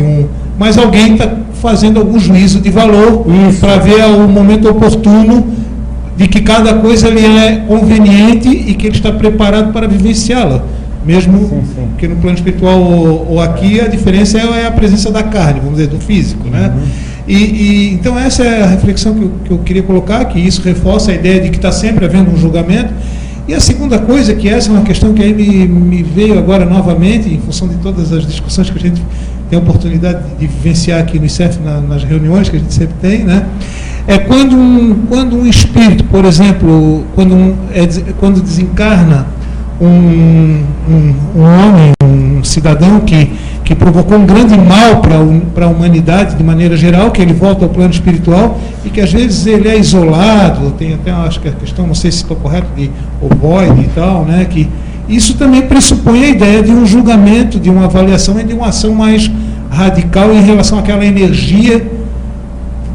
mas alguém está fazendo algum juízo de valor para ver o momento oportuno de que cada coisa lhe é conveniente e que ele está preparado para vivenciá-la. Mesmo que no plano espiritual ou aqui, a diferença é a presença da carne, vamos dizer, do físico, né? Então essa é a reflexão que eu queria colocar, que isso reforça a ideia de que está sempre havendo um julgamento. E a segunda coisa, que essa é uma questão que aí me veio agora novamente, em função de todas as discussões que a gente tem a oportunidade de vivenciar aqui no ICEF, nas reuniões que a gente sempre tem, né? É quando um espírito, por exemplo, quando desencarna um homem, um cidadão que provocou um grande mal para a humanidade de maneira geral, que ele volta ao plano espiritual e que às vezes ele é isolado, tem até, acho que a questão, não sei se estou correto, de ovoide e tal, né, que isso também pressupõe a ideia de um julgamento, de uma avaliação e de uma ação mais radical em relação àquela energia,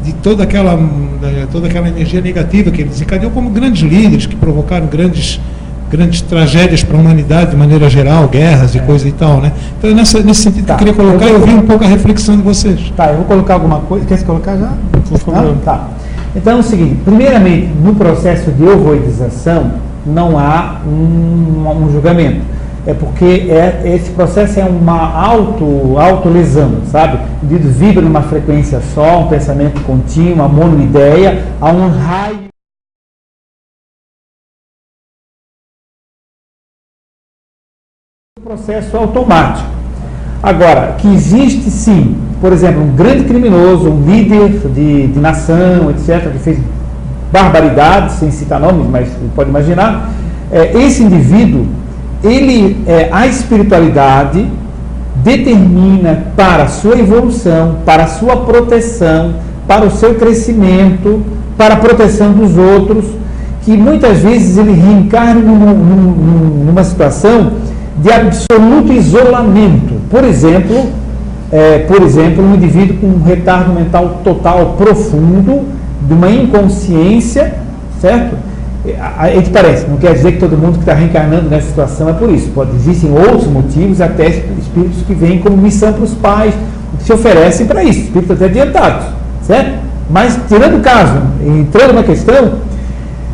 de toda aquela energia negativa que ele desencadeou, como grandes líderes que provocaram grandes tragédias para a humanidade de maneira geral, guerras e coisa e tal, né? Então, nesse sentido que eu queria colocar, eu vi um pouco a reflexão de vocês. Tá, eu vou colocar alguma coisa. Quer se colocar já? Por favor. Tá. Então é o seguinte, primeiramente, no processo de ovoidização, não há um julgamento. É porque esse processo é uma autolesão, sabe? O indivíduo vibra numa frequência só, um pensamento contínuo, uma monoideia, há um raio. Processo automático. Agora, que existe sim, por exemplo, um grande criminoso, um líder de nação, etc., que fez barbaridades, sem citar nomes, mas pode imaginar, esse indivíduo, a espiritualidade determina para a sua evolução, para a sua proteção, para o seu crescimento, para a proteção dos outros, que muitas vezes ele reencarna numa situação de absoluto isolamento. Por exemplo, um indivíduo com um retardo mental total profundo, de uma inconsciência, certo? Ele parece, não quer dizer que todo mundo que está reencarnando nessa situação é por isso. Existem outros motivos, até espíritos que vêm como missão para os pais, que se oferecem para isso, espíritos até adiantados, certo? Mas, tirando o caso, entrando na questão,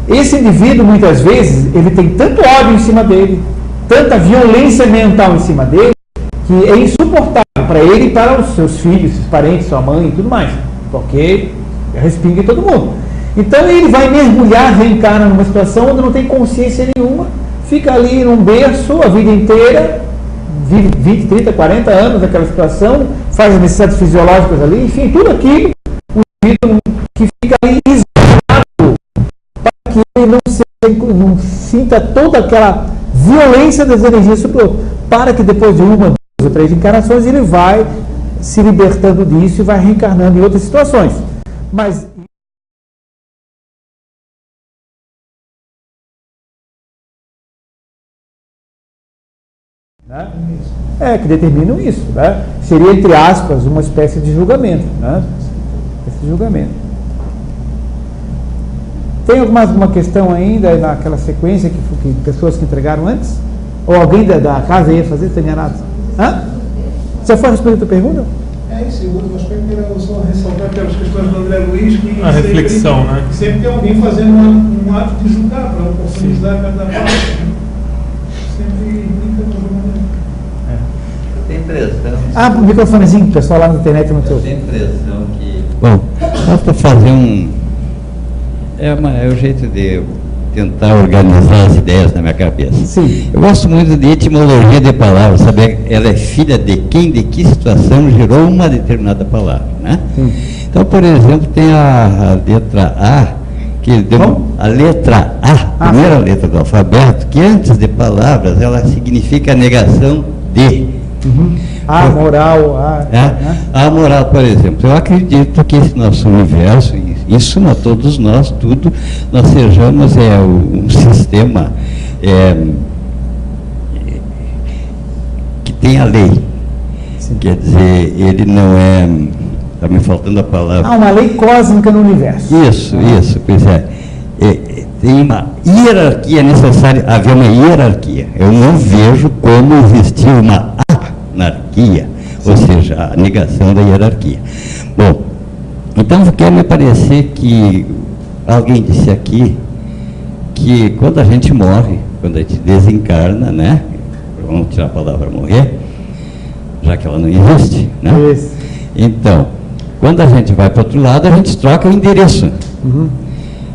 esse indivíduo, muitas vezes, ele tem tanto ódio em cima dele, tanta violência mental em cima dele, que é insuportável para ele e para os seus filhos, seus parentes, sua mãe e tudo mais, porque respinga em todo mundo. Então ele vai mergulhar, reencarna numa situação onde não tem consciência nenhuma, fica ali num berço a vida inteira, vive 20, 30, 40 anos naquela situação, faz as necessidades fisiológicas ali, enfim, tudo aquilo, o indivíduo que fica ali isolado, para que ele não sinta toda aquela violência das energias sobre o outro, para que depois de uma, duas ou três encarnações ele vai se libertando disso e vai reencarnando em outras situações. Mas né? Que determinam isso, né? Seria, entre aspas, uma espécie de julgamento, né? Esse julgamento. Tem alguma questão ainda naquela sequência que pessoas que entregaram antes? Ou alguém da casa ia fazer? Está enganado? Você foi responder a tua pergunta? Esse outro aspecto era só ressaltar aquelas questões do André Luiz, que a reflexão, sempre, né? Sempre tem alguém fazendo um ato de julgar para oportunizar cada parte. Sempre implica no julgamento. Eu tenho impressão. O microfonezinho, pessoal lá na internet no teu. Eu tenho impressão que. Bom, basta fazer um. É o jeito de tentar organizar as ideias na minha cabeça. Sim. Eu gosto muito de etimologia de palavras, saber ela é filha de quem, de que situação gerou uma determinada palavra, né? Sim. Então, por exemplo, tem a letra A, que deu a letra A, primeira letra do alfabeto, que antes de palavras ela significa negação de. A moral, A moral, por exemplo. Eu acredito que esse nosso universo, em suma, todos nós, tudo, nós sejamos um sistema que tem a lei. Sim. Quer dizer, ele não é. Está me faltando a palavra. Uma lei cósmica no universo. Isso, pois é. Tem uma hierarquia necessária, haver uma hierarquia. Eu não vejo como existir uma anarquia, ou seja, a negação da hierarquia. Bom, então quer me parecer que alguém disse aqui que quando a gente morre, quando a gente desencarna, né? Vamos tirar a palavra morrer, já que ela não existe, né? Isso. Então, quando a gente vai para o outro lado, a gente troca o endereço.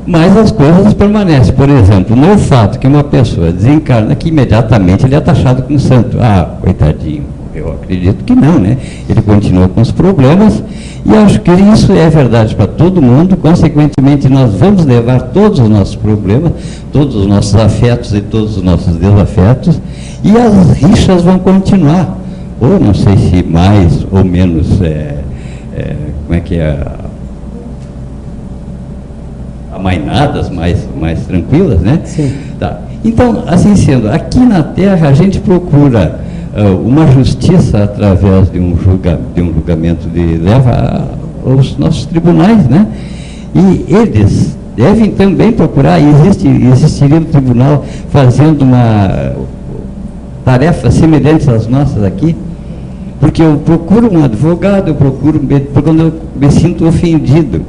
Mas as coisas permanecem. Por exemplo, no fato que uma pessoa desencarna, que imediatamente ele é taxado como santo. Coitadinho. Eu acredito que não, né? Ele continua com os problemas e acho que isso é verdade para todo mundo. Consequentemente, nós vamos levar todos os nossos problemas, todos os nossos afetos e todos os nossos desafetos, e as rixas vão continuar. Ou não sei se mais ou menos, como é que é, amainadas, mais tranquilas, né? Sim. Tá. Então, assim sendo, aqui na Terra a gente procura uma justiça através de um julgamento leva aos nossos tribunais, né? E eles devem também procurar, existiria um tribunal fazendo uma tarefa semelhante às nossas aqui, porque eu procuro um advogado, eu procuro quando eu me sinto ofendido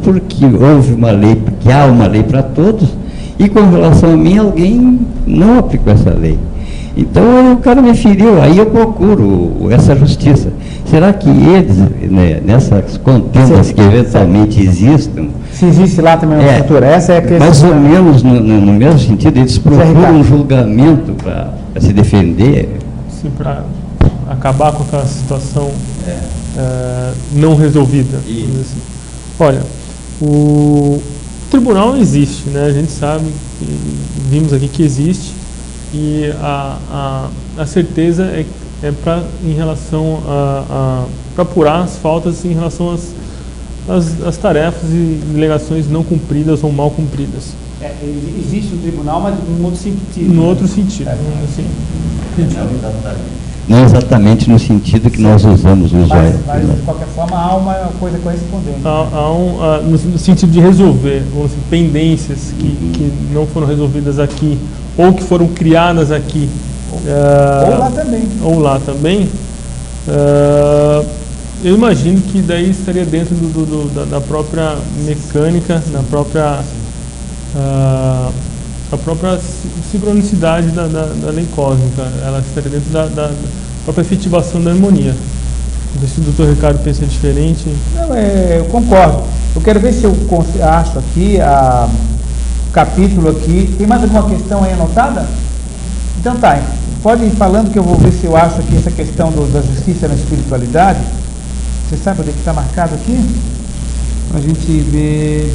porque houve uma lei, porque há uma lei para todos, e com relação a mim alguém não aplicou essa lei. Então o cara me feriu, aí eu procuro essa justiça. Será que eles, né, nessas contendas que eventualmente existam... Se existe lá também uma estrutura, essa é a questão. Mais ou menos no mesmo sentido, eles procuram um julgamento para se defender. Sim, para acabar com aquela situação não resolvida. Assim. Olha, o tribunal existe, né? A gente sabe, vimos aqui que existe, e a certeza é para em relação para apurar as faltas em relação às tarefas e delegações não cumpridas ou mal cumpridas. Existe um tribunal, mas num outro sentido. No outro sentido. Assim. Não exatamente no sentido que nós usamos o usuário. Mas, de qualquer forma, há uma coisa correspondente. No sentido de resolver pendências que não foram resolvidas aqui, ou que foram criadas aqui. Ou lá também. Eu imagino que daí estaria dentro da própria mecânica, da própria a própria sincronicidade da lei cósmica. Ela estaria dentro da própria efetivação da harmonia. Não sei se o doutor Ricardo pensa diferente. Não, eu concordo. Eu quero ver se eu acho aqui o capítulo aqui. Tem mais alguma questão aí anotada? Então tá, pode ir falando que eu vou ver se eu acho aqui essa questão da justiça na espiritualidade. Você sabe onde é que está marcado aqui? Para a gente ver.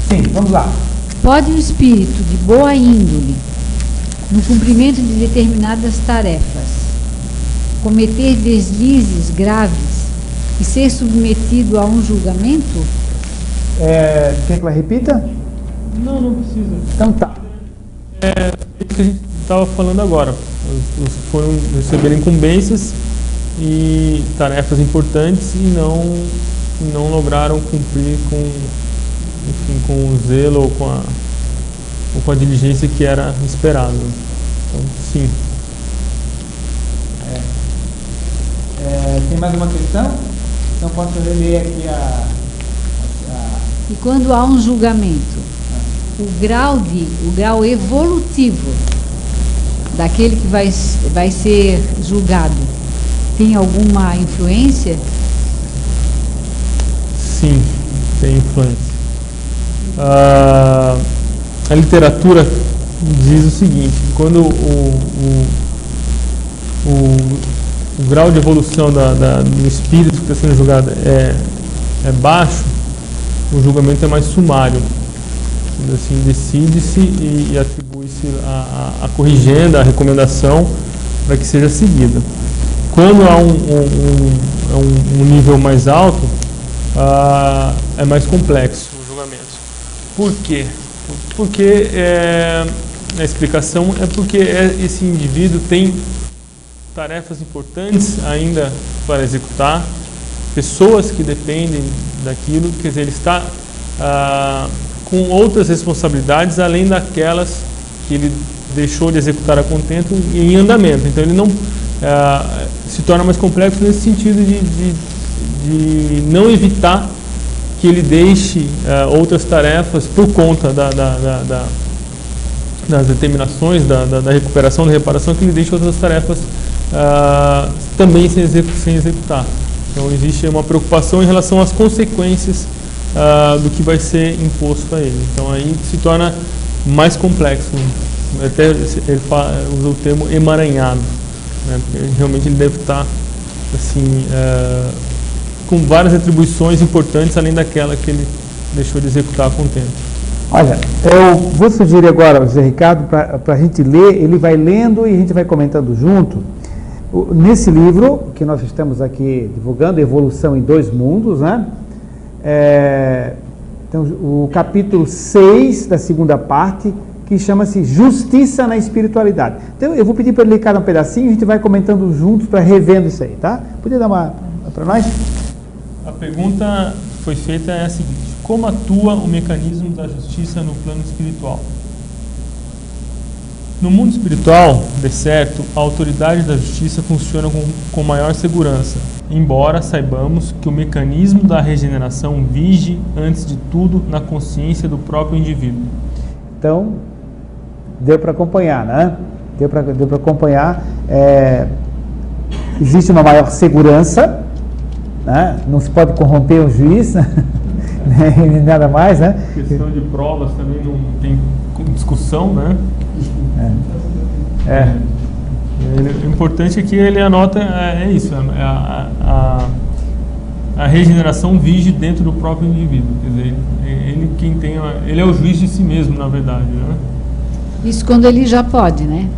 Sim, vamos lá. Pode o espírito de boa índole, no cumprimento de determinadas tarefas, cometer deslizes graves e ser submetido a um julgamento? Quer que ela repita? Não precisa. Então tá. Isso que a gente estava falando agora. Os foram receber incumbências e tarefas importantes e não lograram cumprir com o zelo ou com a diligência que era esperado. Então, sim. Tem mais uma questão? Então posso ler aqui E quando há um julgamento, o grau evolutivo daquele que vai ser julgado tem alguma influência? Sim, tem influência. A literatura diz o seguinte: quando o grau de evolução do espírito que está sendo julgado é baixo, o julgamento é mais sumário. Assim, decide-se e atribui-se a corrigenda, a recomendação para que seja seguida. Quando há um nível mais alto, é mais complexo o julgamento. Por quê? Porque a explicação é porque esse indivíduo tem tarefas importantes ainda para executar, pessoas que dependem daquilo, quer dizer, ele está com outras responsabilidades além daquelas que ele deixou de executar a contento e em andamento. Então ele não se torna mais complexo nesse sentido de não evitar que ele deixe outras tarefas por conta das determinações, da recuperação, da reparação, que ele deixe outras tarefas também sem executar. Então existe uma preocupação em relação às consequências do que vai ser imposto a ele. Então aí se torna mais complexo. Até ele usa o termo emaranhado, né? Porque realmente ele deve estar assim, com várias atribuições importantes além daquela que ele deixou de executar com o tempo. Olha, eu vou sugerir agora, José Ricardo, para a gente ler, ele vai lendo e a gente vai comentando junto. Nesse livro que nós estamos aqui divulgando, Evolução em Dois Mundos, né? Então, o capítulo 6 da segunda parte, que chama-se Justiça na Espiritualidade. Então, eu vou pedir para ele ler cada um pedacinho e a gente vai comentando juntos para revendo isso aí, tá? Podia dar uma para nós? A pergunta que foi feita é a seguinte: como atua o mecanismo da justiça no plano espiritual? No mundo espiritual, de certo, a autoridade da justiça funciona com maior segurança, embora saibamos que o mecanismo da regeneração vige, antes de tudo, na consciência do próprio indivíduo. Então, deu para acompanhar, né? Deu para acompanhar. Existe uma maior segurança, né? Não se pode corromper o juiz, né? Nada mais, né? A questão de provas também não tem discussão, né? O importante é que ele anota isso, a regeneração vige dentro do próprio indivíduo, quer dizer, ele é o juiz de si mesmo, na verdade, né? Isso quando ele já pode, né?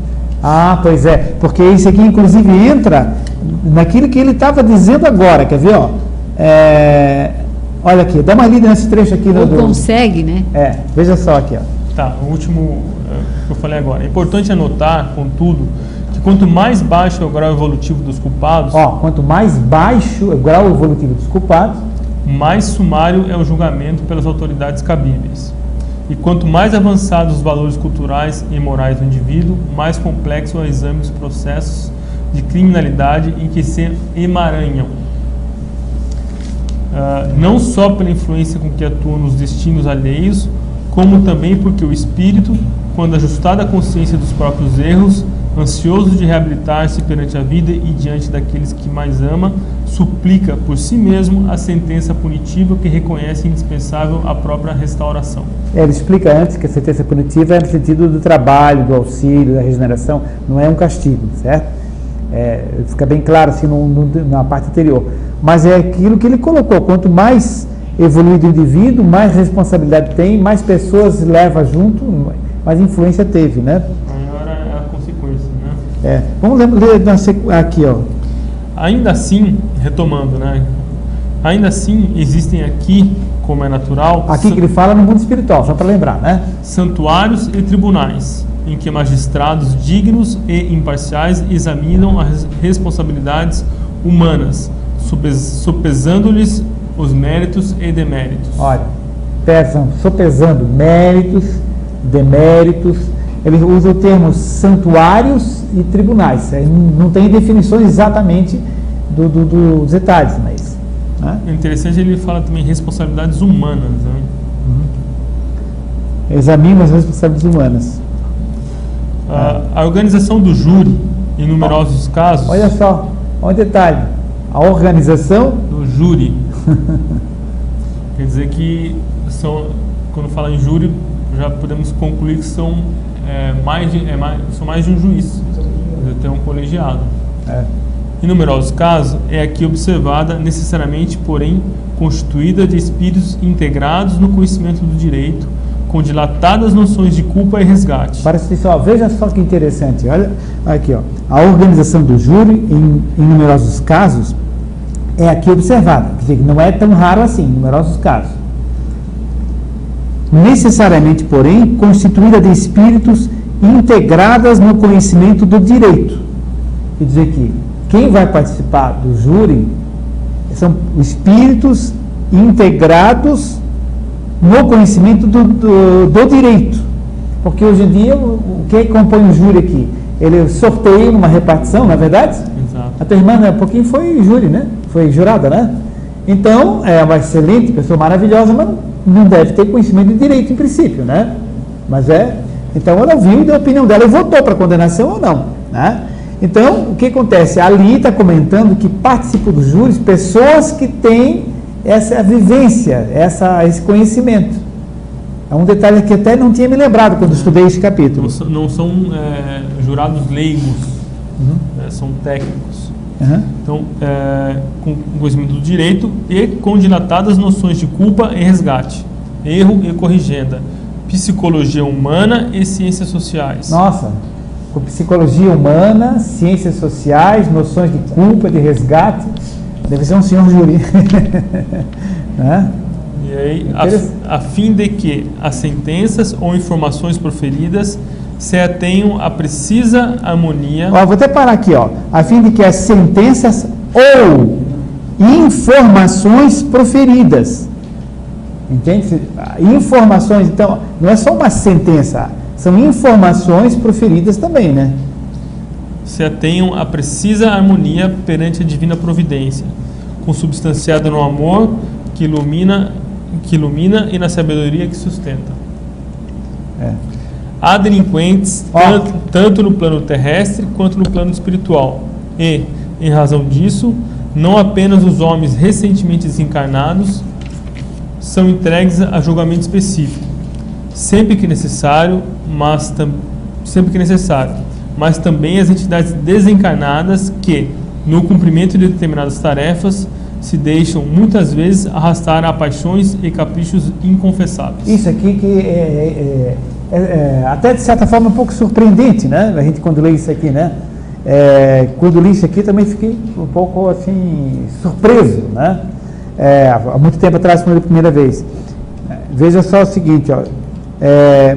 Ah, pois é, porque isso aqui inclusive entra naquilo que ele estava dizendo agora, quer ver, ó? Olha aqui, dá uma lida nesse trecho aqui. Ou consegue, né? Veja só aqui, ó. Tá, o último que eu falei agora. É importante anotar, contudo, que quanto mais baixo é o grau evolutivo dos culpados... quanto mais baixo é o grau evolutivo dos culpados... mais sumário é o julgamento pelas autoridades cabíveis. E quanto mais avançados os valores culturais e morais do indivíduo, mais complexo é o exame dos processos de criminalidade em que se emaranham. Não só pela influência com que atuam nos destinos alheios, como também porque o espírito, quando ajustado à consciência dos próprios erros, ansioso de reabilitar-se perante a vida e diante daqueles que mais ama, suplica por si mesmo a sentença punitiva que reconhece indispensável à própria restauração. Ele explica antes que a sentença punitiva é no sentido do trabalho, do auxílio, da regeneração, não é um castigo, certo? Fica bem claro assim na parte anterior. Mas é aquilo que ele colocou, quanto mais evoluído o indivíduo, mais responsabilidade tem, mais pessoas leva junto, mais influência teve, né? Maior é a consequência, né? Vamos ler aqui, ó. Ainda assim, retomando, né? Ainda assim, existem aqui, como é natural... Aqui que ele fala no mundo espiritual, só para lembrar, né? Santuários e tribunais, em que magistrados dignos e imparciais examinam as responsabilidades humanas, sopesando-lhes os méritos e deméritos. Olha, sopesando méritos, deméritos. Ele usa o termo santuários e tribunais. Não tem definições exatamente dos detalhes, mas... Né? É interessante, ele fala também responsabilidades humanas. Né? Examina as responsabilidades humanas. A organização do júri, em numerosos casos... Olha só, olha o detalhe. A organização do júri. Quer dizer que quando fala em júri, já podemos concluir que são mais de um juiz. Tem um colegiado. Em numerosos casos, é aqui observada necessariamente, porém, constituída de espíritos integrados no conhecimento do direito, com dilatadas noções de culpa e resgate. Veja só que interessante. Olha aqui, ó. A organização do júri, em numerosos casos, é aqui observada. Quer dizer, não é tão raro assim, em numerosos casos. Necessariamente, porém, constituída de espíritos integradas no conhecimento do direito. Quer dizer que quem vai participar do júri são espíritos integrados no conhecimento do direito. Porque hoje em dia, o que compõe o júri aqui? Ele sorteia uma repartição, não é verdade? Exato. A tua irmã, há pouquinho, foi júri, né? Foi jurada, né? Então, é uma excelente pessoa, maravilhosa, mas não deve ter conhecimento de direito em princípio, né? Mas então ela ouviu e deu a opinião dela e votou para condenação ou não, né? Então, o que acontece? Ali está comentando que participam dos júris pessoas que têm essa vivência, esse conhecimento. É um detalhe que até não tinha me lembrado quando estudei esse capítulo. Não são jurados leigos, são técnicos. Então, com conhecimento do direito e com dilatadas noções de culpa e resgate, erro e corrigenda, psicologia humana e ciências sociais. Nossa, com psicologia humana, ciências sociais, noções de culpa, de resgate, deve ser um senhor júri. Né? E aí, a fim de que as sentenças ou informações proferidas se atenham a precisa harmonia... Vou até parar aqui, a fim de que as sentenças ou informações proferidas, entende? Informações, então, não é só uma sentença, são informações proferidas também, né? Se atenham a precisa harmonia perante a divina providência, consubstanciada no amor que ilumina e na sabedoria que sustenta. Há delinquentes tanto no plano terrestre quanto no plano espiritual e, em razão disso, não apenas os homens recentemente desencarnados são entregues a julgamento específico, sempre que necessário, mas também as entidades desencarnadas que, no cumprimento de determinadas tarefas, se deixam muitas vezes arrastar a paixões e caprichos inconfessáveis. Isso aqui que até de certa forma um pouco surpreendente, né? A gente quando lê isso aqui, né? Quando li isso aqui também fiquei um pouco assim surpreso, né? Há muito tempo atrás, quando eu li a primeira vez. Veja só o seguinte,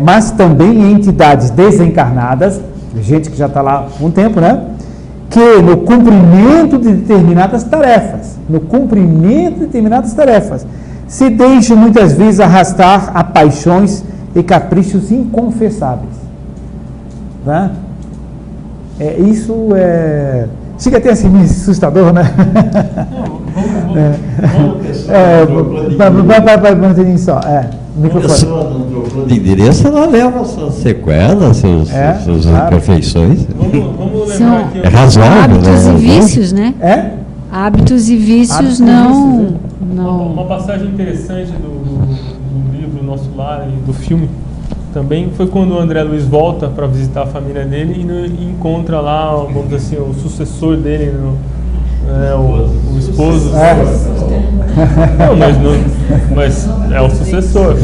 mas também entidades desencarnadas, gente que já está lá há um tempo, né? Que no cumprimento de determinadas tarefas, se deixam muitas vezes arrastar a paixões e caprichos inconfessáveis. Né? Isso chega até assim assustador, né? Vamos só. De endereço, ela leva suas sequelas, suas imperfeições. Vamos lembrar aqui. É razoável, hábitos né? e vícios, né? Hábitos e vícios não. Uma passagem interessante do livro Nosso Lar e do filme também foi quando o André Luiz volta para visitar a família dele e encontra lá, vamos dizer assim, o sucessor dele, o esposo. Mas é o sucessor.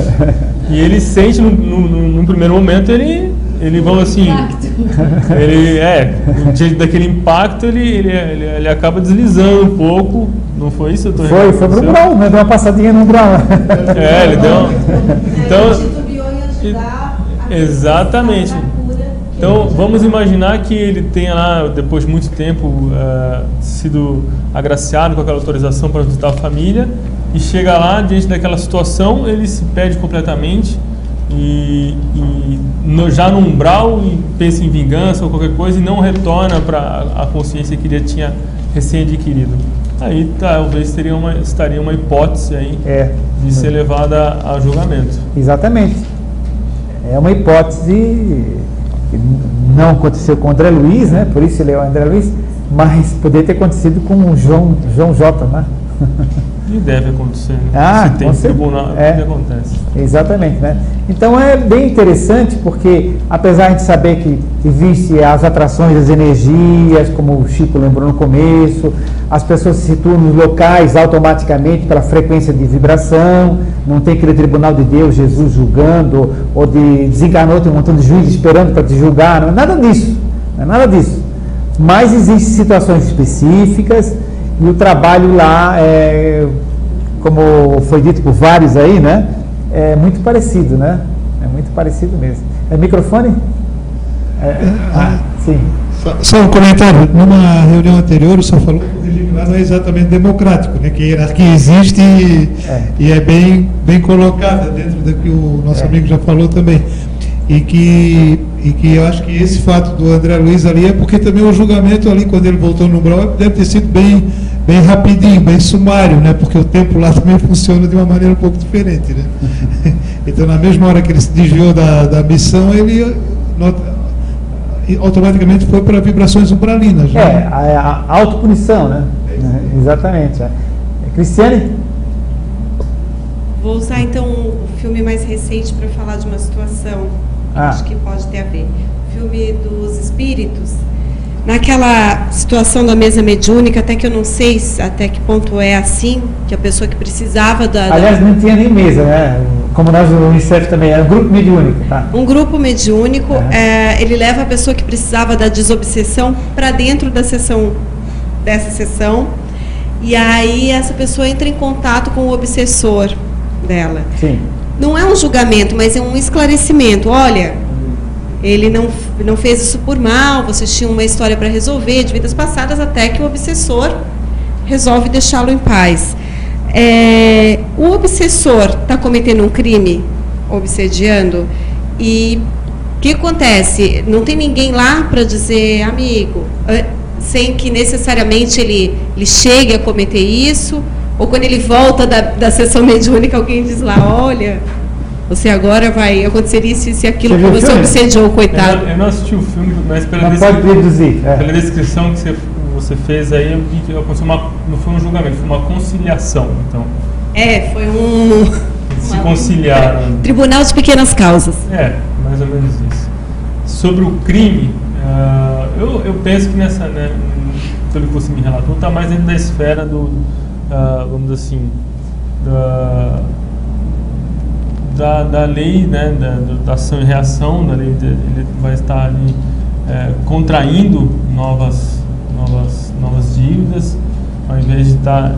E ele sente, num primeiro momento, ele vamos assim, diante daquele impacto, ele acaba deslizando um pouco. Não foi isso? Foi pro umbral, né? Deu uma passadinha no umbral. Ele deu. Então, titubeou em ajudar exatamente. Então, vamos imaginar que ele tenha lá, depois de muito tempo, sido agraciado com aquela autorização para visitar a família, e chega lá, diante daquela situação, ele se perde completamente já no umbral e pensa em vingança ou qualquer coisa e não retorna para a consciência que ele tinha recém-adquirido. Aí talvez estaria uma hipótese aí de ser levada a julgamento. Exatamente. É uma hipótese que não aconteceu com o André Luiz, né? Por isso ele é o André Luiz, mas poderia ter acontecido com o João J, né? E deve acontecer, né? Se tem tribunal, acontece. Exatamente, né? Então é bem interessante porque, apesar de saber que existe as atrações das energias, como o Chico lembrou no começo, as pessoas se situam nos locais automaticamente pela frequência de vibração, não tem aquele tribunal de Deus, Jesus julgando, ou de desenganou, tem um montão de juízes esperando para te julgar, não é nada disso, não é nada disso. Mas existem situações específicas. E o trabalho lá, como foi dito por vários aí, né? É muito parecido, né? É muito parecido mesmo. É microfone? Sim. Só um comentário. Numa reunião anterior, o senhor falou que o regime lá não é exatamente democrático, né? Que a hierarquia existe e é bem colocada dentro do que o nosso amigo já falou também. E que eu acho que esse fato do André Luiz ali é porque também o julgamento ali, quando ele voltou no umbral, deve ter sido bem rapidinho, bem sumário, né? Porque o tempo lá também funciona de uma maneira um pouco diferente, né? Então, na mesma hora que ele se desviou da missão, ele automaticamente foi para vibrações umbralinas, né? A autopunição, né? Exatamente. Cristiane? Vou usar então o filme mais recente para falar de uma situação que acho que pode ter a ver. O filme dos espíritos. Naquela situação da mesa mediúnica, até que eu não sei até que ponto é assim, que a pessoa que precisava Aliás, não tinha nem mesa, né? Como nós no Unicef também, era um grupo mediúnico. Tá? Um grupo mediúnico, ele leva a pessoa que precisava da desobsessão para dentro dessa sessão, e aí essa pessoa entra em contato com o obsessor dela. Sim. Não é um julgamento, mas é um esclarecimento. Olha, ele não fez isso por mal, vocês tinham uma história para resolver de vidas passadas, até que o obsessor resolve deixá-lo em paz. O obsessor está cometendo um crime, obsediando, e o que acontece? Não tem ninguém lá para dizer, amigo, sem que necessariamente ele chegue a cometer isso, ou quando ele volta da sessão mediúnica, alguém diz lá, olha, você agora vai acontecer isso e aquilo que você obsediou, coitado. Eu não assisti o filme, mas pela descrição que você fez aí, eu vi que aconteceu não foi um julgamento, foi uma conciliação. Então, foi se conciliaram. Tribunal de pequenas causas. Mais ou menos isso. Sobre o crime, eu penso que pelo que você me relatou, está mais dentro da esfera vamos dizer assim, da lei, né, da ação e reação, da lei, ele vai estar ali contraindo novas dívidas, ao invés de estar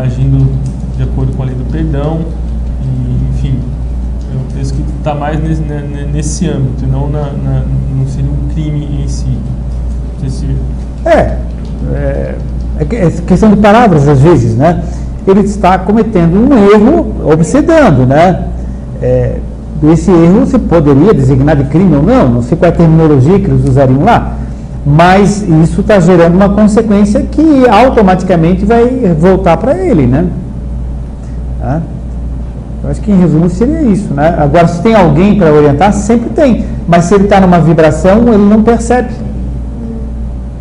agindo de acordo com a lei do perdão, e, enfim, eu penso que está mais nesse âmbito, não seria um crime em si. É questão de palavras às vezes, né? Ele está cometendo um erro, obsedando, né? Esse erro você poderia designar de crime ou não sei qual é a terminologia que eles usariam lá, mas isso está gerando uma consequência que automaticamente vai voltar para ele, né? Eu acho que em resumo seria isso, né? Agora, se tem alguém para orientar, sempre tem, mas se ele está numa vibração, ele não percebe.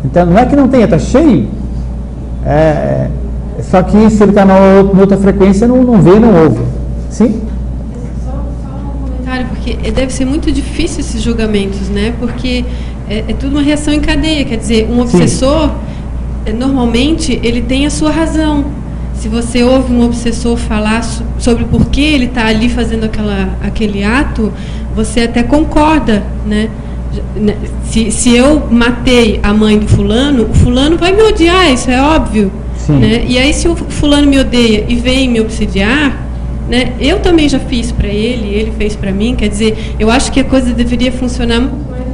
Então, não é que não tenha, está cheio. Só que se ele está na outra frequência, não vê, não ouve. Sim? Só um comentário, porque deve ser muito difícil esses julgamentos, né? Porque é tudo uma reação em cadeia. Quer dizer, um obsessor, normalmente, ele tem a sua razão. Se você ouve um obsessor falar sobre por que ele está ali fazendo aquele ato, você até concorda, né? Se eu matei a mãe do fulano, o fulano vai me odiar, isso é óbvio. Né? E aí se o fulano me odeia e vem me obsediar, né, eu também já fiz para ele fez para mim, quer dizer, eu acho que a coisa deveria funcionar muito mais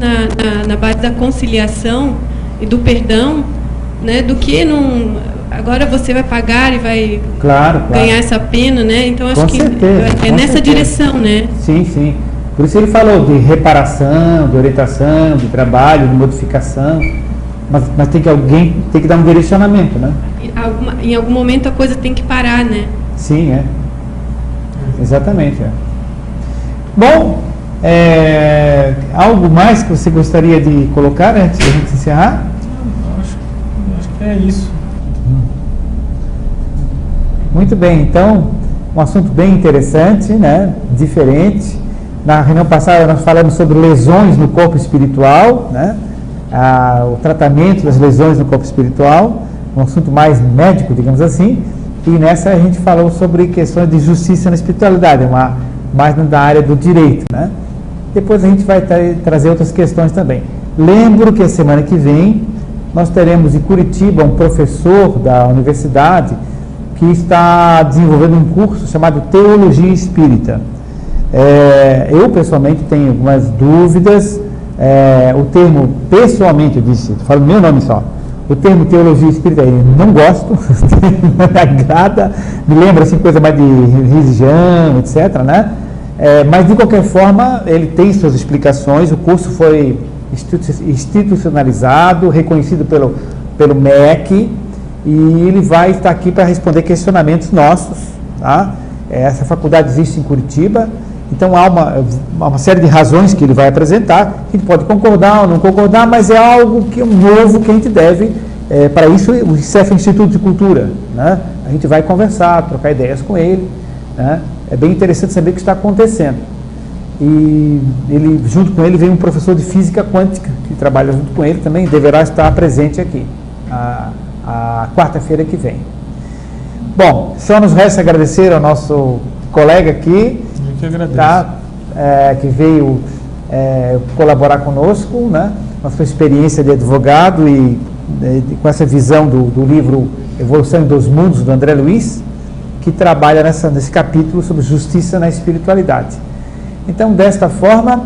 na base da conciliação e do perdão, né, do que agora você vai pagar e vai ganhar essa pena, né? Então acho que é nessa direção, né? Sim, sim. Por isso ele falou de reparação, de orientação, de trabalho, de modificação, mas tem que dar um direcionamento, né? Em algum momento a coisa tem que parar, né? Sim, exatamente. Bom, algo mais que você gostaria de colocar antes de a gente encerrar? Acho que é isso. Muito bem, então, um assunto bem interessante, né? Diferente. Na reunião passada nós falamos sobre lesões no corpo espiritual, né? O tratamento das lesões no corpo espiritual, um assunto mais médico, digamos assim, e nessa a gente falou sobre questões de justiça na espiritualidade, mais da área do direito, né? Depois a gente vai trazer outras questões também. Lembro que a semana que vem nós teremos em Curitiba um professor da universidade que está desenvolvendo um curso chamado Teologia Espírita. Eu pessoalmente tenho algumas dúvidas, o termo pessoalmente, eu disse, falo meu nome só, o termo Teologia Espírita eu não gosto, não me agrada, me lembra assim coisa mais de religião, etc, né? Mas de qualquer forma ele tem suas explicações, o curso foi institucionalizado, reconhecido pelo MEC, e ele vai estar aqui para responder questionamentos nossos, tá? Essa faculdade existe em Curitiba, então há uma série de razões que ele vai apresentar, a gente pode concordar ou não concordar, mas é algo novo que a gente deve, para isso o ICEF é Instituto de Cultura, né? A gente vai conversar, trocar ideias com ele, né? É bem interessante saber o que está acontecendo. E junto com ele vem um professor de física quântica, que trabalha junto com ele também, deverá estar presente aqui, a quarta-feira que vem. Bom, só nos resta agradecer ao nosso colega aqui, eu que agradeço. Tá? Que veio colaborar conosco, né? Com a sua experiência de advogado e com essa visão do livro Evolução em 2 Mundos, do André Luiz, que trabalha nesse capítulo sobre justiça na espiritualidade. Então, desta forma,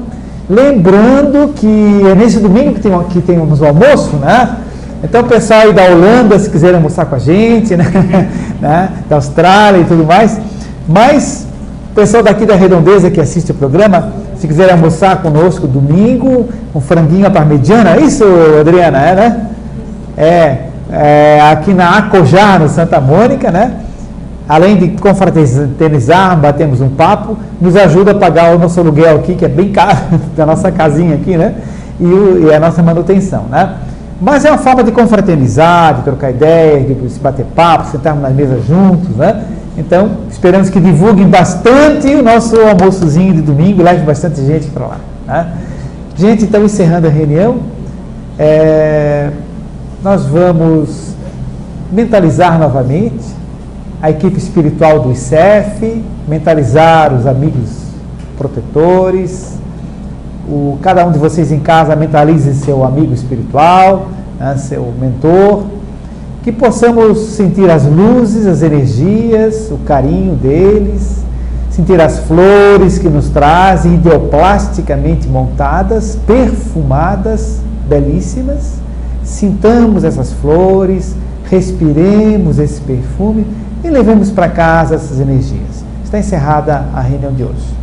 lembrando que é nesse domingo que temos o almoço, né? Então, o pessoal aí da Holanda, se quiser almoçar com a gente, né? Da Austrália e tudo mais, mas o pessoal daqui da Redondeza que assiste o programa, se quiser almoçar conosco domingo, um franguinho à parmegiana, é isso, Adriana, né? Aqui na Acojá, no Santa Mônica, né? Além de confraternizar, batemos um papo, nos ajuda a pagar o nosso aluguel aqui, que é bem caro, da nossa casinha aqui, né? E a nossa manutenção, né? Mas é uma forma de confraternizar, de trocar ideias, de se bater papo, sentarmos na mesa juntos, né? Então, esperamos que divulguem bastante o nosso almoçozinho de domingo, leve bastante gente para lá, né? Gente, então, encerrando a reunião, nós vamos mentalizar novamente a equipe espiritual do ICEF, mentalizar os amigos protetores, cada um de vocês em casa mentalize seu amigo espiritual, né, seu mentor, que possamos sentir as luzes, as energias, o carinho deles, sentir as flores que nos trazem, ideoplasticamente montadas, perfumadas, belíssimas, sintamos essas flores, respiremos esse perfume e levemos para casa essas energias. Está encerrada a reunião de hoje.